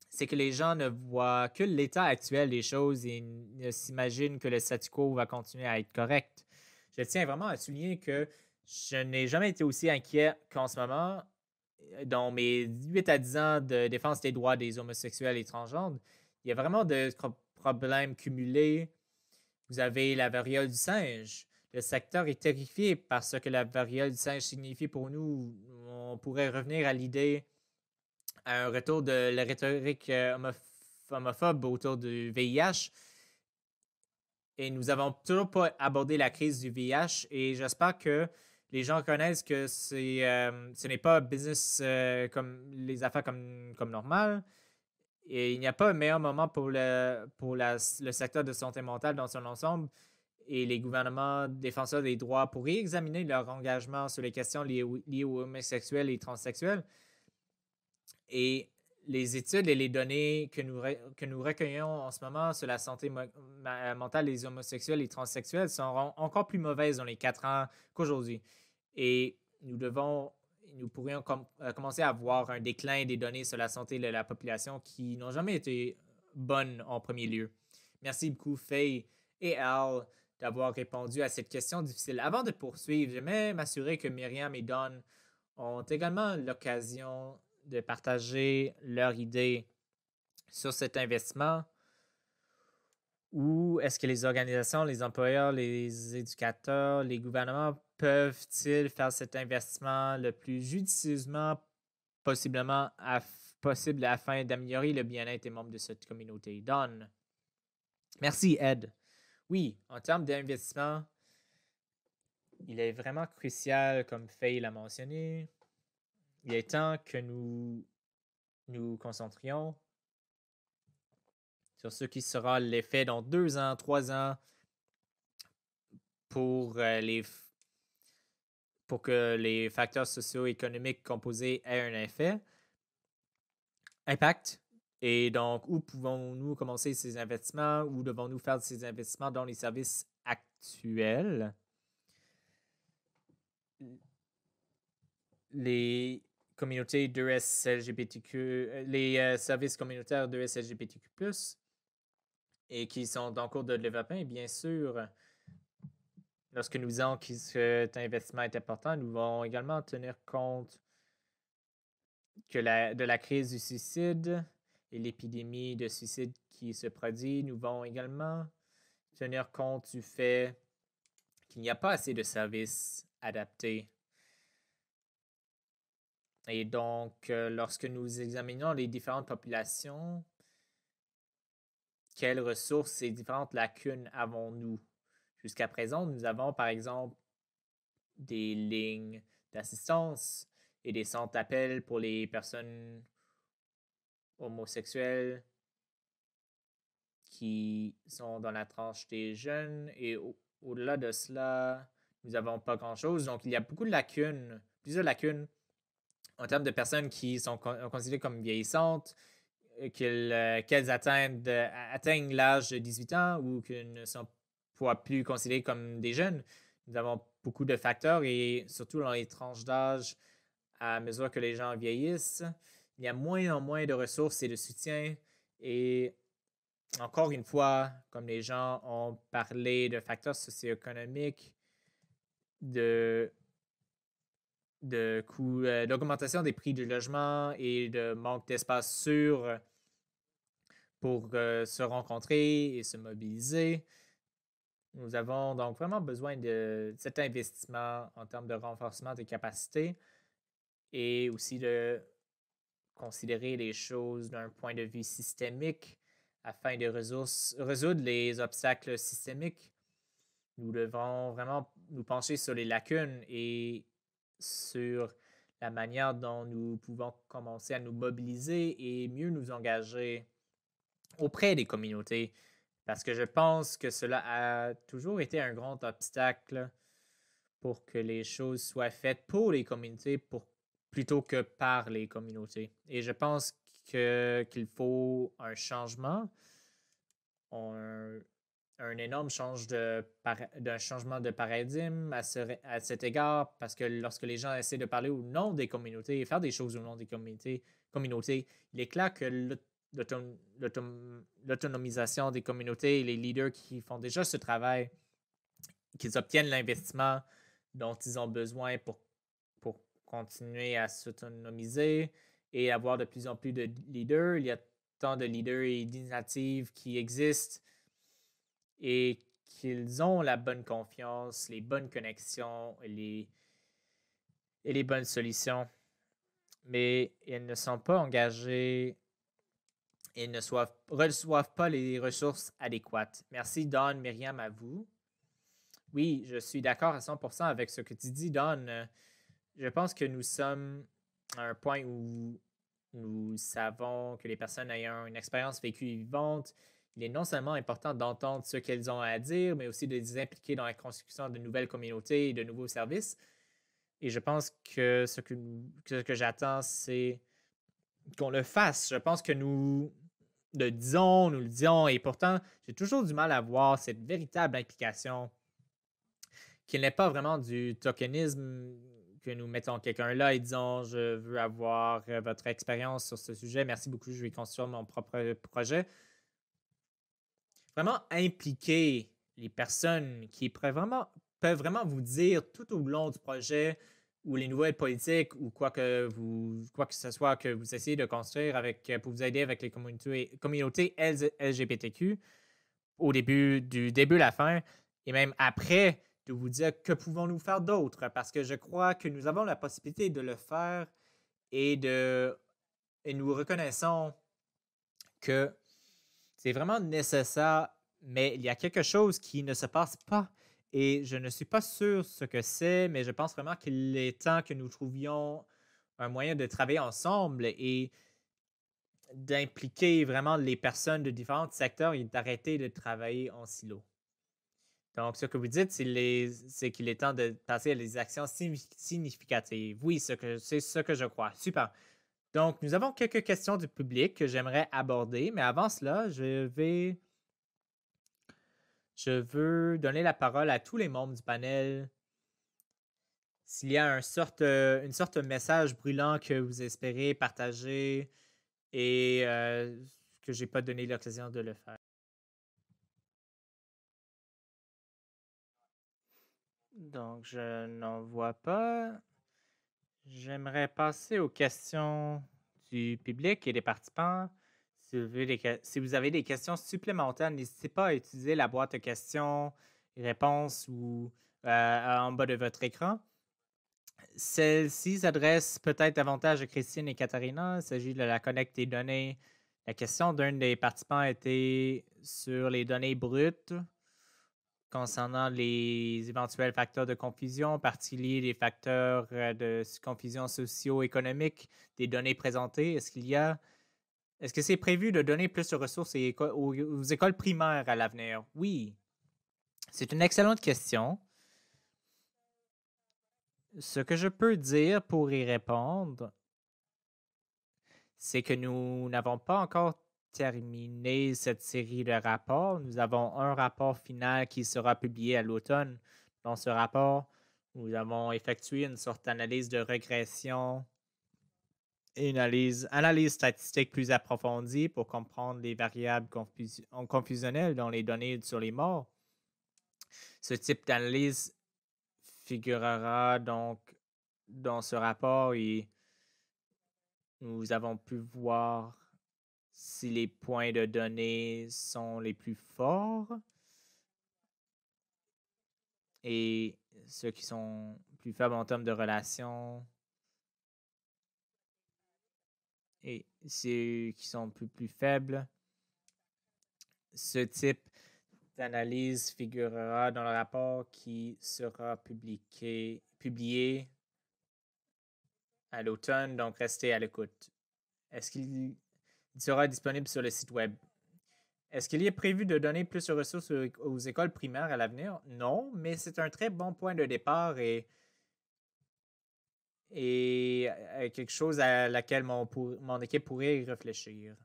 c'est que les gens ne voient que l'état actuel des choses et ne s'imaginent que le statu quo va continuer à être correct. Je tiens vraiment à souligner que je n'ai jamais été aussi inquiet qu'en ce moment. Dans mes 8 à 10 ans de défense des droits des homosexuels et transgenres, il y a vraiment de problèmes cumulés. Vous avez la variole du singe. Le secteur est terrifié par ce que la variole du singe signifie pour nous. On pourrait revenir à l'idée, à un retour de la rhétorique homophobe autour du VIH. Et nous n'avons toujours pas abordé la crise du VIH et j'espère que les gens reconnaissent que ce n'est pas business comme les affaires comme normal Et il n'y a pas un meilleur moment pour le secteur de santé mentale dans son ensemble et les gouvernements défenseurs des droits pour réexaminer leur engagement sur les questions liées aux homosexuels et transsexuels. Et les études et les données que nous recueillons en ce moment sur la santé mentale des homosexuels et transsexuels seront encore plus mauvaises dans les 4 ans qu'aujourd'hui. Et nous pourrions commencer à voir un déclin des données sur la santé de la population qui n'ont jamais été bonnes en premier lieu. Merci beaucoup, Faye et Al, d'avoir répondu à cette question difficile. Avant de poursuivre, j'aimerais m'assurer que Myriam et Don ont également l'occasion de partager leurs idées sur cet investissement. Ou est-ce que les organisations, les employeurs, les éducateurs, les gouvernements peuvent-ils faire cet investissement le plus judicieusement possible afin d'améliorer le bien-être des membres de cette communauté? Don. Merci, Ed. Oui, en termes d'investissement, il est vraiment crucial, comme Faye l'a mentionné. Il est temps que nous nous concentrions sur ce qui sera l'effet dans 2 ans, 3 ans pour que les facteurs socio-économiques composés aient un impact. Et donc, où pouvons-nous commencer ces investissements? Où devons-nous faire ces investissements dans les services actuels? Les communautés 2S LGBTQ, les services communautaires 2S LGBTQ+, et qui sont en cours de développement. Et bien sûr, lorsque nous disons que cet investissement est important, nous devons également tenir compte de la crise du suicide et l'épidémie de suicide qui se produit. Nous devons également tenir compte du fait qu'il n'y a pas assez de services adaptés. Et donc, lorsque nous examinons les différentes populations, quelles ressources et différentes lacunes avons-nous? Jusqu'à présent, nous avons par exemple des lignes d'assistance et des centres d'appel pour les personnes homosexuelles qui sont dans la tranche des jeunes. Et au-delà de cela, nous n'avons pas grand-chose. Donc, il y a beaucoup de lacunes, plusieurs lacunes en termes de personnes qui sont considérées comme vieillissantes, qu'elles atteignent l'âge de 18 ans ou qu'elles ne sont pas plus considérées comme des jeunes. Nous avons beaucoup de facteurs et surtout dans les tranches d'âge, à mesure que les gens vieillissent, il y a moins en moins de ressources et de soutien. Et encore une fois, comme les gens ont parlé de facteurs socio-économiques, d'augmentation des prix du logement et de manque d'espace sûr pour se rencontrer et se mobiliser. Nous avons donc vraiment besoin de cet investissement en termes de renforcement des capacités et aussi de considérer les choses d'un point de vue systémique afin de résoudre les obstacles systémiques. Nous devons vraiment nous pencher sur les lacunes et sur la manière dont nous pouvons commencer à nous mobiliser et mieux nous engager auprès des communautés. Parce que je pense que cela a toujours été un grand obstacle pour que les choses soient faites pour les communautés plutôt que par les communautés. Et je pense qu'il faut un changement, un énorme changement de paradigme à cet égard, parce que lorsque les gens essaient de parler au nom des communautés et faire des choses au nom des communautés, il est clair que l'autonomisation des communautés et les leaders qui font déjà ce travail, qu'ils obtiennent l'investissement dont ils ont besoin pour continuer à s'autonomiser et avoir de plus en plus de leaders. Il y a tant de leaders et d'initiatives qui existent et qu'ils ont la bonne confiance, les bonnes connexions et les bonnes solutions. Mais ils ne sont pas engagés et ne reçoivent pas les ressources adéquates. Merci, Don, Myriam, à vous. Oui, je suis d'accord à 100% avec ce que tu dis, Don. Je pense que nous sommes à un point où Nous savons que les personnes ayant une expérience vécue et vivante, il est non seulement important d'entendre ce qu'elles ont à dire, mais aussi de les impliquer dans la construction de nouvelles communautés et de nouveaux services. Et je pense que ce que j'attends, c'est qu'on le fasse. Je pense que nous le disons, et pourtant, j'ai toujours du mal à voir cette véritable implication, qu'il n'est pas vraiment du tokenisme, que nous mettons quelqu'un là et disons je veux avoir votre expérience sur ce sujet, merci beaucoup, je vais construire mon propre projet. Vraiment impliquer les personnes qui peuvent vraiment vous dire tout au long du projet ou les nouvelles politiques ou quoi que ce soit que vous essayez de construire pour vous aider avec les communautés LGBTQ du début à la fin et même après de vous dire que pouvons-nous faire d'autre parce que je crois que nous avons la possibilité de le faire et nous reconnaissons que c'est vraiment nécessaire, mais il y a quelque chose qui ne se passe pas et je ne suis pas sûr ce que c'est, mais je pense vraiment qu'il est temps que nous trouvions un moyen de travailler ensemble et d'impliquer vraiment les personnes de différents secteurs et d'arrêter de travailler en silo. Donc, ce que vous dites, c'est qu'il est temps de passer à des actions significatives. Oui, c'est ce que je crois. Super. Donc, nous avons quelques questions du public que j'aimerais aborder, mais avant cela, je veux donner la parole à tous les membres du panel. S'il y a une sorte de message brûlant que vous espérez partager et que je n'ai pas donné l'occasion de le faire. Donc, je n'en vois pas. J'aimerais passer aux questions du public et des participants. Si vous avez des questions supplémentaires, n'hésitez pas à utiliser la boîte de questions et réponses ou en bas de votre écran. Celle-ci s'adresse peut-être davantage à Christine et Katharina. Il s'agit de la collecte des données. La question d'un des participants était sur les données brutes concernant les éventuels facteurs de confusion, en particulier les facteurs de confusion socio-économique des données présentées. Est-ce que c'est prévu de donner plus de ressources aux écoles primaires à l'avenir? Oui. C'est une excellente question. Ce que je peux dire pour y répondre, c'est que nous n'avons pas encore terminé cette série de rapports. Nous avons un rapport final qui sera publié à l'automne. Dans ce rapport, nous avons effectué une sorte d'analyse de régression et une analyse statistique plus approfondie pour comprendre les variables confusionnelles dans les données sur les morts. Ce type d'analyse figurera donc dans ce rapport et nous avons pu voir si les points de données sont les plus forts et ceux qui sont plus faibles en termes de relations et ceux qui sont plus faibles. Ce type d'analyse figurera dans le rapport qui sera publié à l'automne, donc restez à l'écoute. Est-ce qu'il sera disponible sur le site web? Est-ce qu'il est prévu de donner plus de ressources aux écoles primaires à l'avenir? Non, mais c'est un très bon point de départ et quelque chose à laquelle mon équipe pourrait y réfléchir.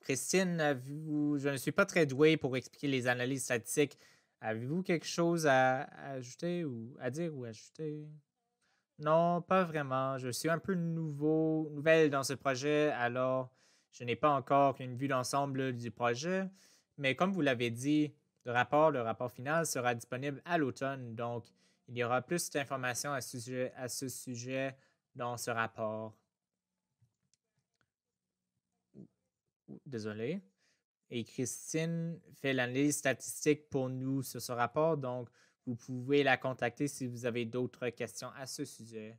Christine, je ne suis pas très doué pour expliquer les analyses statistiques. Avez-vous quelque chose à ajouter ou à dire ou ajouter? Non, pas vraiment. Je suis un peu nouvelle dans ce projet, alors je n'ai pas encore une vue d'ensemble du projet. Mais comme vous l'avez dit, le rapport final sera disponible à l'automne, donc il y aura plus d'informations à ce sujet dans ce rapport. Désolé. Et Christine fait l'analyse statistique pour nous sur ce rapport, donc vous pouvez la contacter si vous avez d'autres questions à ce sujet.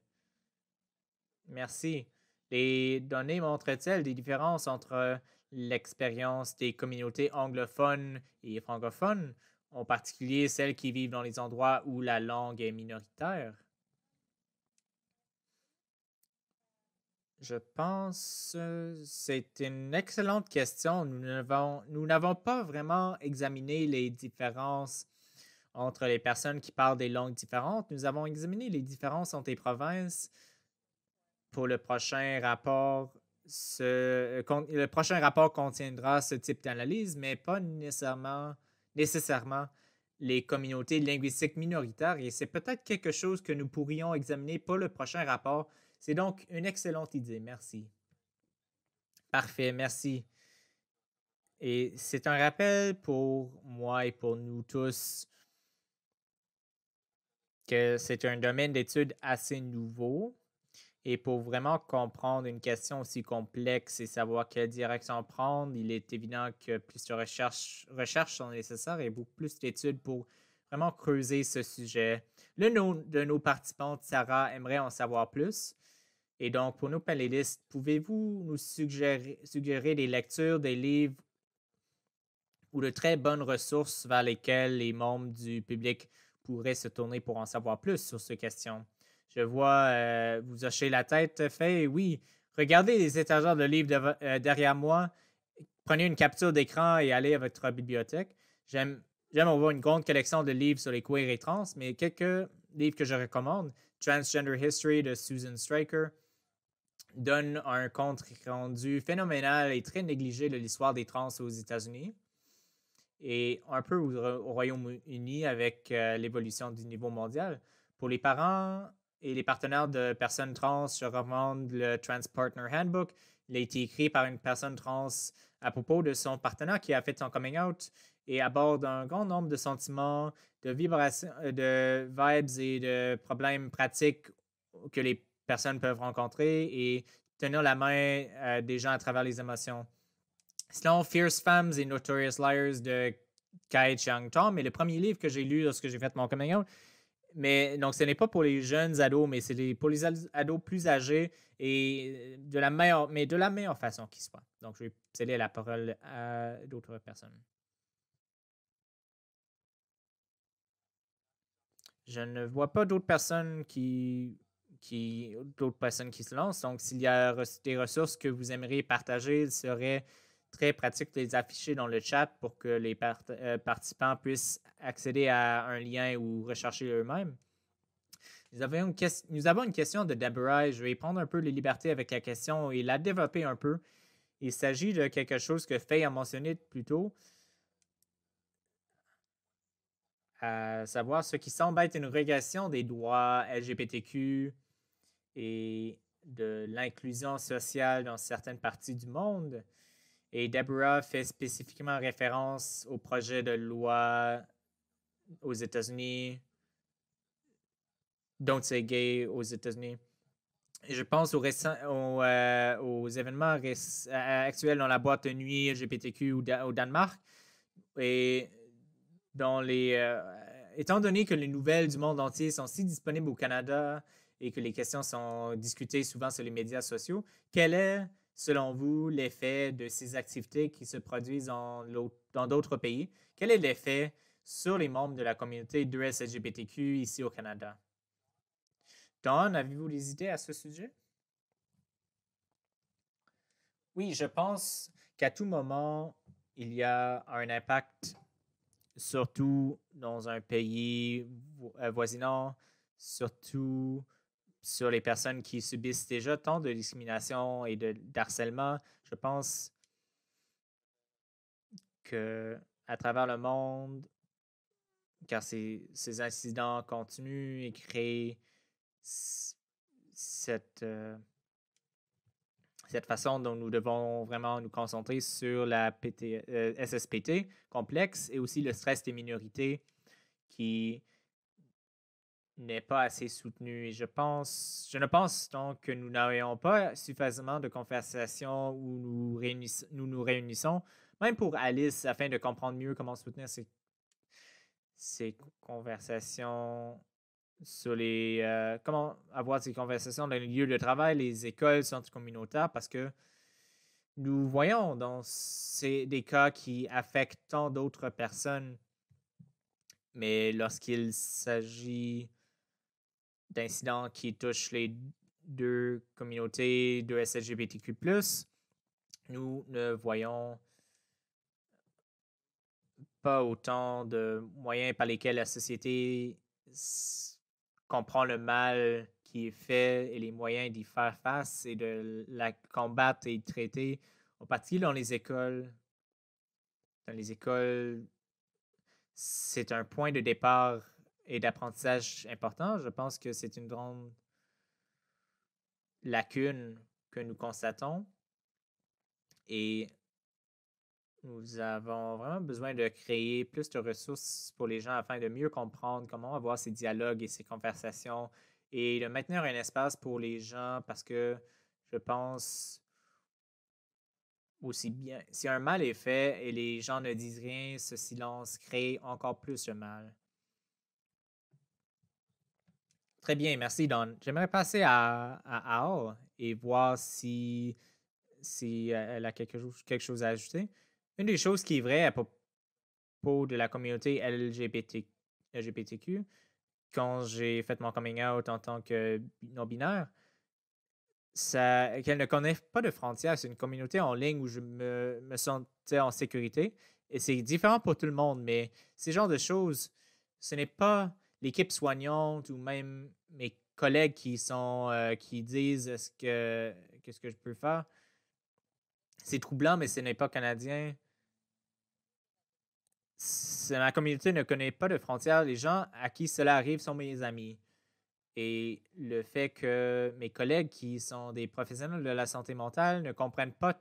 Merci. Les données montrent-elles des différences entre l'expérience des communautés anglophones et francophones, en particulier celles qui vivent dans les endroits où la langue est minoritaire? Je pense c'est une excellente question. Nous n'avons pas vraiment examiné les différences entre les personnes qui parlent des langues différentes. Nous avons examiné les différences entre les provinces pour le prochain rapport. Le prochain rapport contiendra ce type d'analyse, mais pas nécessairement les communautés linguistiques minoritaires. Et c'est peut-être quelque chose que nous pourrions examiner pour le prochain rapport. C'est donc une excellente idée. Merci. Parfait, merci. Et c'est un rappel pour moi et pour nous tous que c'est un domaine d'études assez nouveau. Et pour vraiment comprendre une question aussi complexe et savoir quelle direction prendre, il est évident que plus de recherches sont nécessaires et beaucoup plus d'études pour vraiment creuser ce sujet. L'une de nos participantes, Sarah, aimerait en savoir plus. Et donc, pour nos panélistes, pouvez-vous nous suggérer des lectures, des livres ou de très bonnes ressources vers lesquelles les membres du public pourraient se tourner pour en savoir plus sur ces questions? Je vois vous hocher la tête, Faye. Oui, regardez les étagères de livres derrière moi. Prenez une capture d'écran et allez à votre bibliothèque. J'aime avoir une grande collection de livres sur les queers et trans, mais quelques livres que je recommande. Transgender History de Susan Stryker donne un compte rendu phénoménal et très négligé de l'histoire des trans aux États-Unis et un peu au Royaume-Uni avec l'évolution du niveau mondial. Pour les parents et les partenaires de personnes trans, je recommande le Trans Partner Handbook. Il a été écrit par une personne trans à propos de son partenaire qui a fait son coming out et aborde un grand nombre de sentiments, de vibrations, de vibes et de problèmes pratiques que les personnes peuvent rencontrer et tenir la main des gens à travers les émotions. Sinon, Fierce Femmes et Notorious Liars de Kai Chang-Tom est le premier livre que j'ai lu lorsque j'ai fait mon coming out. Mais donc, ce n'est pas pour les jeunes ados, mais c'est pour les ados plus âgés et de la meilleure façon qui soit. Donc, je vais céder la parole à d'autres personnes. Je ne vois pas d'autres personnes qui se lancent. Donc, s'il y a des ressources que vous aimeriez partager, il serait très pratique de les afficher dans le chat pour que les participants puissent accéder à un lien ou rechercher eux-mêmes. Nous avons une question de Deborah et je vais prendre un peu les libertés avec la question et la développer un peu. Il s'agit de quelque chose que Faye a mentionné plus tôt, à savoir ce qui semble être une régression des droits LGBTQ et de l'inclusion sociale dans certaines parties du monde. Et Deborah fait spécifiquement référence au projet de loi aux États-Unis, Don't Say Gay aux États-Unis. Et je pense aux événements actuels dans la boîte de nuit LGBTQ au Danemark. Et étant donné que les nouvelles du monde entier sont si disponibles au Canada et que les questions sont discutées souvent sur les médias sociaux, quel est, selon vous, l'effet de ces activités qui se produisent dans d'autres pays? Quel est l'effet sur les membres de la communauté 2S LGBTQ ici au Canada? Don, avez-vous des idées à ce sujet? Oui, je pense qu'à tout moment, il y a un impact, surtout dans un pays voisinant, surtout sur les personnes qui subissent déjà tant de discrimination et d'harcèlement. Je pense qu'à travers le monde, car ces incidents continuent et créent cette façon dont nous devons vraiment nous concentrer sur la SSPT complexe et aussi le stress des minorités qui n'est pas assez soutenu. Et je ne pense donc que nous n'ayons pas suffisamment de conversations où nous réunissons, même pour Alice, afin de comprendre mieux comment soutenir ces conversations sur comment avoir ces conversations dans les lieux de travail, les écoles, centres communautaires, parce que nous voyons dans des cas qui affectent tant d'autres personnes, mais lorsqu'il s'agit d'incidents qui touchent deux communautés de SLGBTQ+, nous ne voyons pas autant de moyens par lesquels la société comprend le mal qui est fait et les moyens d'y faire face et de la combattre et de traiter, en particulier dans les écoles. Dans les écoles, c'est un point de départ et d'apprentissage important. Je pense que c'est une grande lacune que nous constatons et nous avons vraiment besoin de créer plus de ressources pour les gens afin de mieux comprendre comment avoir ces dialogues et ces conversations et de maintenir un espace pour les gens parce que je pense aussi bien, si un mal est fait et les gens ne disent rien, ce silence crée encore plus de mal. Très bien, merci Don. J'aimerais passer à Al et voir si elle a quelque chose à ajouter. Une des choses qui est vraie à propos de la communauté LGBTQ, quand j'ai fait mon coming out en tant que non-binaire, qu'elle ne connaît pas de frontières. C'est une communauté en ligne où je me sentais en sécurité. Et c'est différent pour tout le monde, mais ces genres de choses, ce n'est pas l'équipe soignante ou même mes collègues qui disent qu'est-ce que je peux faire. C'est troublant, mais ce n'est pas canadien. Ma communauté ne connaît pas de frontières. Les gens à qui cela arrive sont mes amis. Et le fait que mes collègues qui sont des professionnels de la santé mentale ne comprennent pas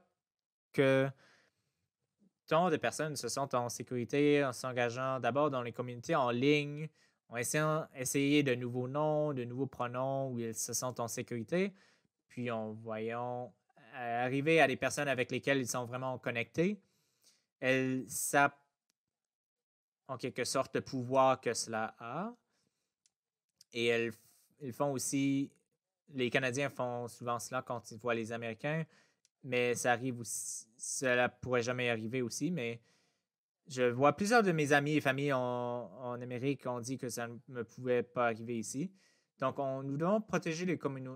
que tant de personnes se sentent en sécurité en s'engageant d'abord dans les communautés en ligne, en essayé de nouveaux noms, de nouveaux pronoms où ils se sentent en sécurité, puis en voyant arriver à des personnes avec lesquelles ils sont vraiment connectés, elles savent en quelque sorte le pouvoir que cela a. Et ils font aussi, les Canadiens font souvent cela quand ils voient les Américains, mais ça arrive aussi, cela pourrait jamais arriver aussi, mais je vois plusieurs de mes amis et familles en Amérique qui ont dit que ça ne me pouvait pas arriver ici. Donc, nous devons protéger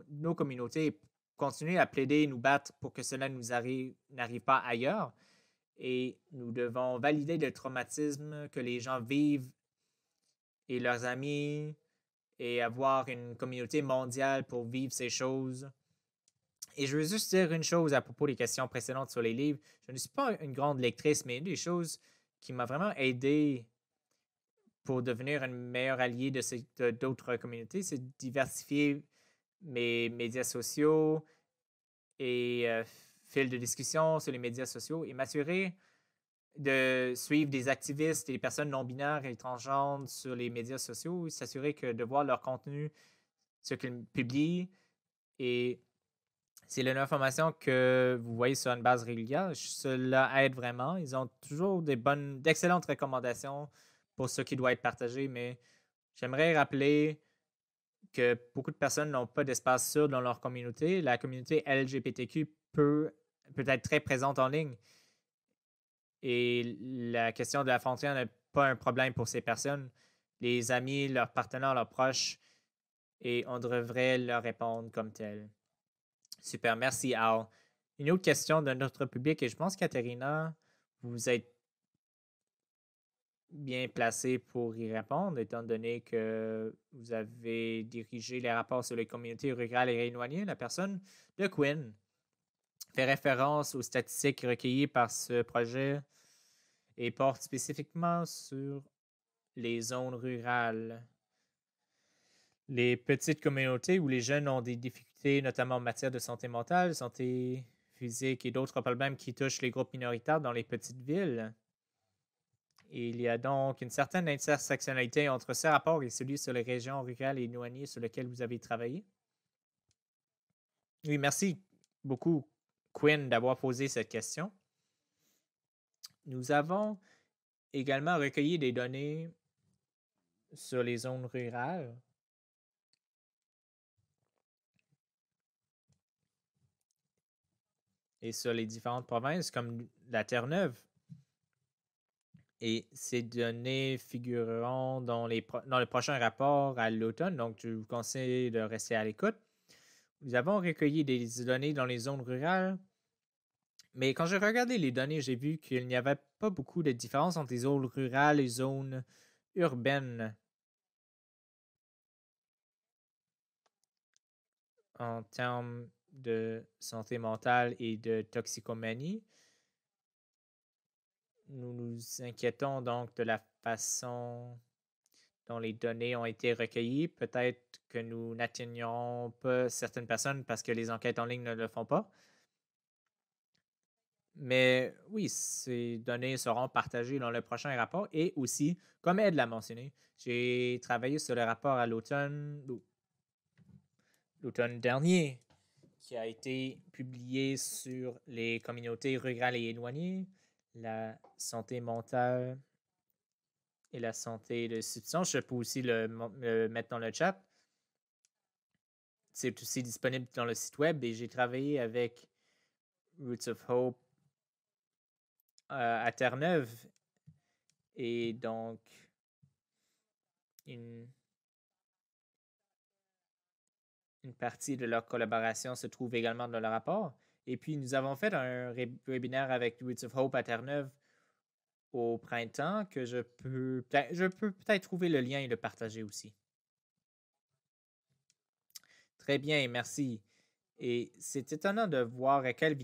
nos communautés et continuer à plaider et nous battre pour que cela n'arrive pas ailleurs. Et nous devons valider le traumatisme que les gens vivent et leurs amis et avoir une communauté mondiale pour vivre ces choses. Et je veux juste dire une chose à propos des questions précédentes sur les livres. Je ne suis pas une grande lectrice, mais une des choses qui m'a vraiment aidé pour devenir une meilleure alliée d'autres communautés, c'est de diversifier mes médias sociaux et fil de discussion sur les médias sociaux et m'assurer de suivre des activistes et des personnes non-binaires et transgenres sur les médias sociaux, s'assurer que de voir leur contenu, ce qu'ils publient, et c'est l'information que vous voyez sur une base régulière. Cela aide vraiment. Ils ont toujours d'excellentes recommandations pour ce qui doit être partagé, mais j'aimerais rappeler que beaucoup de personnes n'ont pas d'espace sûr dans leur communauté. La communauté LGBTQ peut être très présente en ligne. Et la question de la frontière n'est pas un problème pour ces personnes. Les amis, leurs partenaires, leurs proches, et on devrait leur répondre comme tel. Super, merci Al. Une autre question de notre public, et je pense, Katerina, vous êtes bien placée pour y répondre, étant donné que vous avez dirigé les rapports sur les communautés rurales et éloignées. La personne de Quinn fait référence aux statistiques recueillies par ce projet et porte spécifiquement sur les zones rurales. Les petites communautés où les jeunes ont des difficultés, notamment en matière de santé mentale, santé physique et d'autres problèmes qui touchent les groupes minoritaires dans les petites villes. Et il y a donc une certaine intersectionnalité entre ces rapports et celui sur les régions rurales et éloignées sur lesquelles vous avez travaillé. Oui, merci beaucoup, Quinn, d'avoir posé cette question. Nous avons également recueilli des données sur les zones rurales. Et sur les différentes provinces comme la Terre-Neuve. Et ces données figureront dans le prochain rapport à l'automne, donc je vous conseille de rester à l'écoute. nous avons recueilli des données dans les zones rurales, mais quand j'ai regardé les données, j'ai vu qu'il n'y avait pas beaucoup de différence entre les zones rurales et les zones urbaines en termes de santé mentale et de toxicomanie. Nous nous inquiétons donc de la façon dont les données ont été recueillies. Peut-être que nous n'atteignons pas certaines personnes parce que les enquêtes en ligne ne le font pas. Mais oui, ces données seront partagées dans le prochain rapport. Et aussi, comme Ed l'a mentionné, j'ai travaillé sur le rapport à l'automne dernier qui a été publié sur les communautés rurales et éloignées, la santé mentale et la santé de substance. Je peux aussi le mettre dans le chat. C'est aussi disponible dans le site web et j'ai travaillé avec Roots of Hope à Terre-Neuve et donc une partie de leur collaboration se trouve également dans le rapport. Et puis, nous avons fait un webinaire avec Roots of Hope à Terre-Neuve au printemps que je peux peut-être trouver le lien et le partager aussi. Très bien, merci. Et c'est étonnant de voir à quelle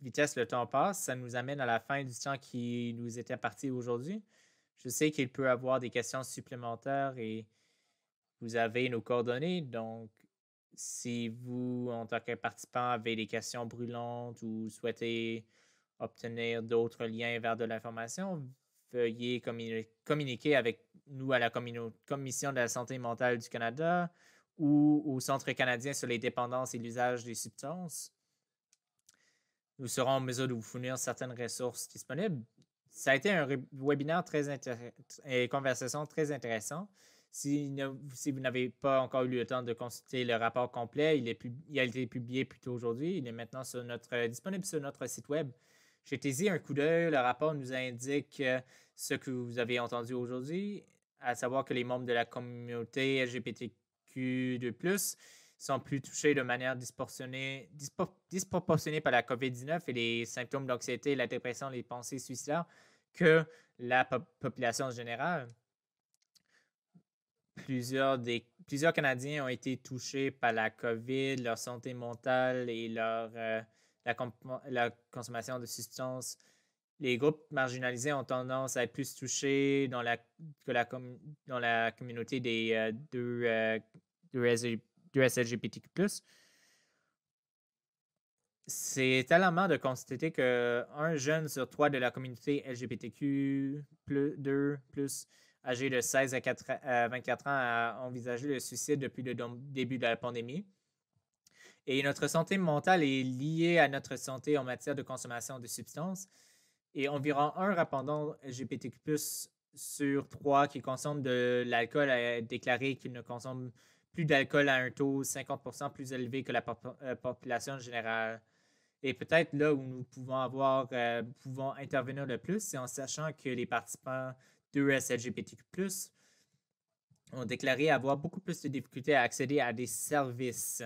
vitesse le temps passe. Ça nous amène à la fin du temps qui nous était parti aujourd'hui. Je sais qu'il peut y avoir des questions supplémentaires et vous avez nos coordonnées. Donc, si vous, en tant que participant, avez des questions brûlantes ou souhaitez obtenir d'autres liens vers de l'information, veuillez communiquer avec nous à la Commission de la santé mentale du Canada ou au Centre canadien sur les dépendances et l'usage des substances. Nous serons en mesure de vous fournir certaines ressources disponibles. Ça a été un webinaire et conversation très intéressant. Si vous n'avez pas encore eu le temps de consulter le rapport complet, il a été publié plus tôt aujourd'hui. Il est maintenant disponible sur notre site web. Jetez-y un coup d'œil. Le rapport nous indique ce que vous avez entendu aujourd'hui, à savoir que les membres de la communauté LGBTQ2+, sont plus touchés de manière disproportionnée par la COVID-19 et les symptômes d'anxiété, la dépression, les pensées suicidaires que la population générale. Plusieurs Canadiens ont été touchés par la COVID, leur santé mentale et la consommation de substances. Les groupes marginalisés ont tendance à être plus touchés dans la communauté des deux SLGBTQ+. C'est alarmant de constater qu'un jeune sur 3 de la communauté LGBTQ2+, âgé de 16 à 24 ans, a envisagé le suicide depuis le début de la pandémie. Et notre santé mentale est liée à notre santé en matière de consommation de substances. Et environ un répondant LGBTQ+, sur 3 qui consomme de l'alcool a déclaré qu'il ne consomme plus d'alcool à un taux 50% plus élevé que la population générale. Et peut-être là où nous pouvons intervenir le plus, c'est en sachant que les participants d'ES-LGBTQ+, ont déclaré avoir beaucoup plus de difficultés à accéder à des services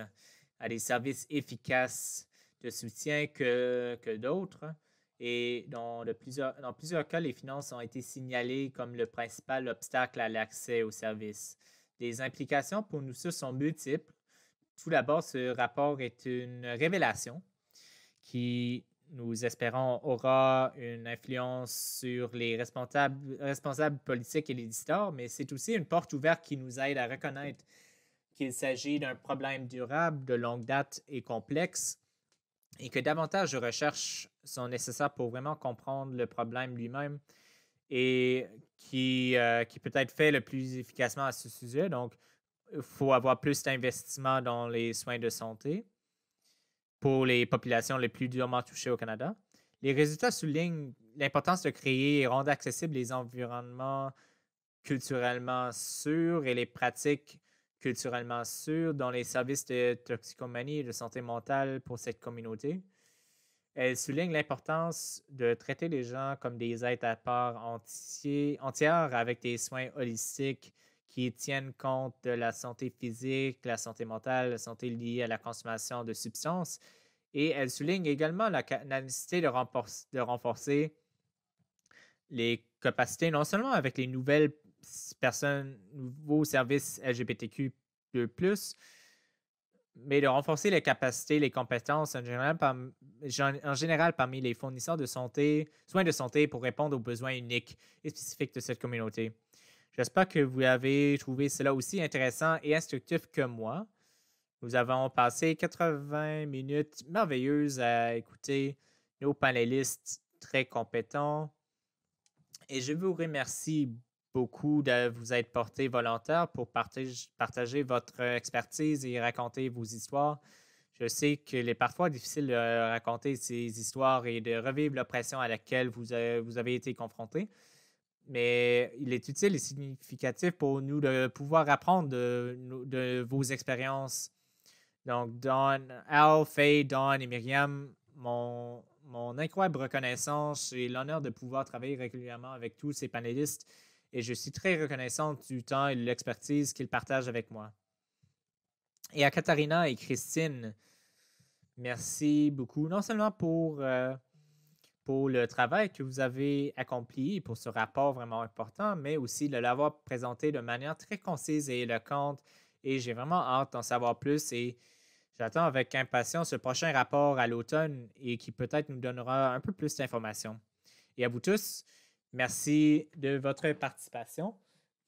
efficaces de soutien que d'autres. Et dans plusieurs cas, les finances ont été signalées comme le principal obstacle à l'accès aux services. Les implications pour nous sont multiples. Tout d'abord, ce rapport est une révélation qui, nous espérons, aura une influence sur les responsables politiques et les décideurs, mais c'est aussi une porte ouverte qui nous aide à reconnaître qu'il s'agit d'un problème durable, de longue date et complexe, et que davantage de recherches sont nécessaires pour vraiment comprendre le problème lui-même et qui peut-être fait le plus efficacement à ce sujet. Donc, il faut avoir plus d'investissement dans les soins de santé pour les populations les plus durement touchées au Canada. Les résultats soulignent l'importance de créer et rendre accessibles les environnements culturellement sûrs et les pratiques culturellement sûres dans les services de toxicomanie et de santé mentale pour cette communauté. Elle souligne l'importance de traiter les gens comme des êtres à part entière avec des soins holistiques qui tiennent compte de la santé physique, la santé mentale, la santé liée à la consommation de substances. Et elle souligne également la nécessité de renforcer les capacités, non seulement avec les nouvelles nouveaux services LGBTQ+, mais de renforcer les capacités, les compétences en général parmi les fournisseurs de soins de santé pour répondre aux besoins uniques et spécifiques de cette communauté. J'espère que vous avez trouvé cela aussi intéressant et instructif que moi. Nous avons passé 80 minutes merveilleuses à écouter nos panélistes très compétents. Et je vous remercie beaucoup de vous être porté volontaire pour partager votre expertise et raconter vos histoires. Je sais qu'il est parfois difficile de raconter ces histoires et de revivre l'oppression à laquelle vous avez été confronté. Mais il est utile et significatif pour nous de pouvoir apprendre de vos expériences. Donc, Al, Faye, Dawn et Myriam, mon incroyable reconnaissance et l'honneur de pouvoir travailler régulièrement avec tous ces panélistes. Et je suis très reconnaissante du temps et de l'expertise qu'ils partagent avec moi. Et à Katharina et Christine, merci beaucoup, non seulement pour le travail que vous avez accompli, pour ce rapport vraiment important, mais aussi de l'avoir présenté de manière très concise et éloquente. Et j'ai vraiment hâte d'en savoir plus et j'attends avec impatience ce prochain rapport à l'automne et qui peut-être nous donnera un peu plus d'informations. Et à vous tous, merci de votre participation.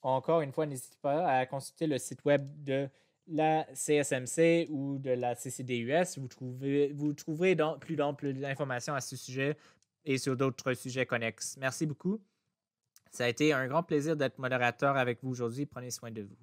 Encore une fois, n'hésitez pas à consulter le site web de la CSMC ou de la CCDUS. Vous trouverez plus d'amples informations à ce sujet et sur d'autres sujets connexes. Merci beaucoup. Ça a été un grand plaisir d'être modérateur avec vous aujourd'hui. Prenez soin de vous.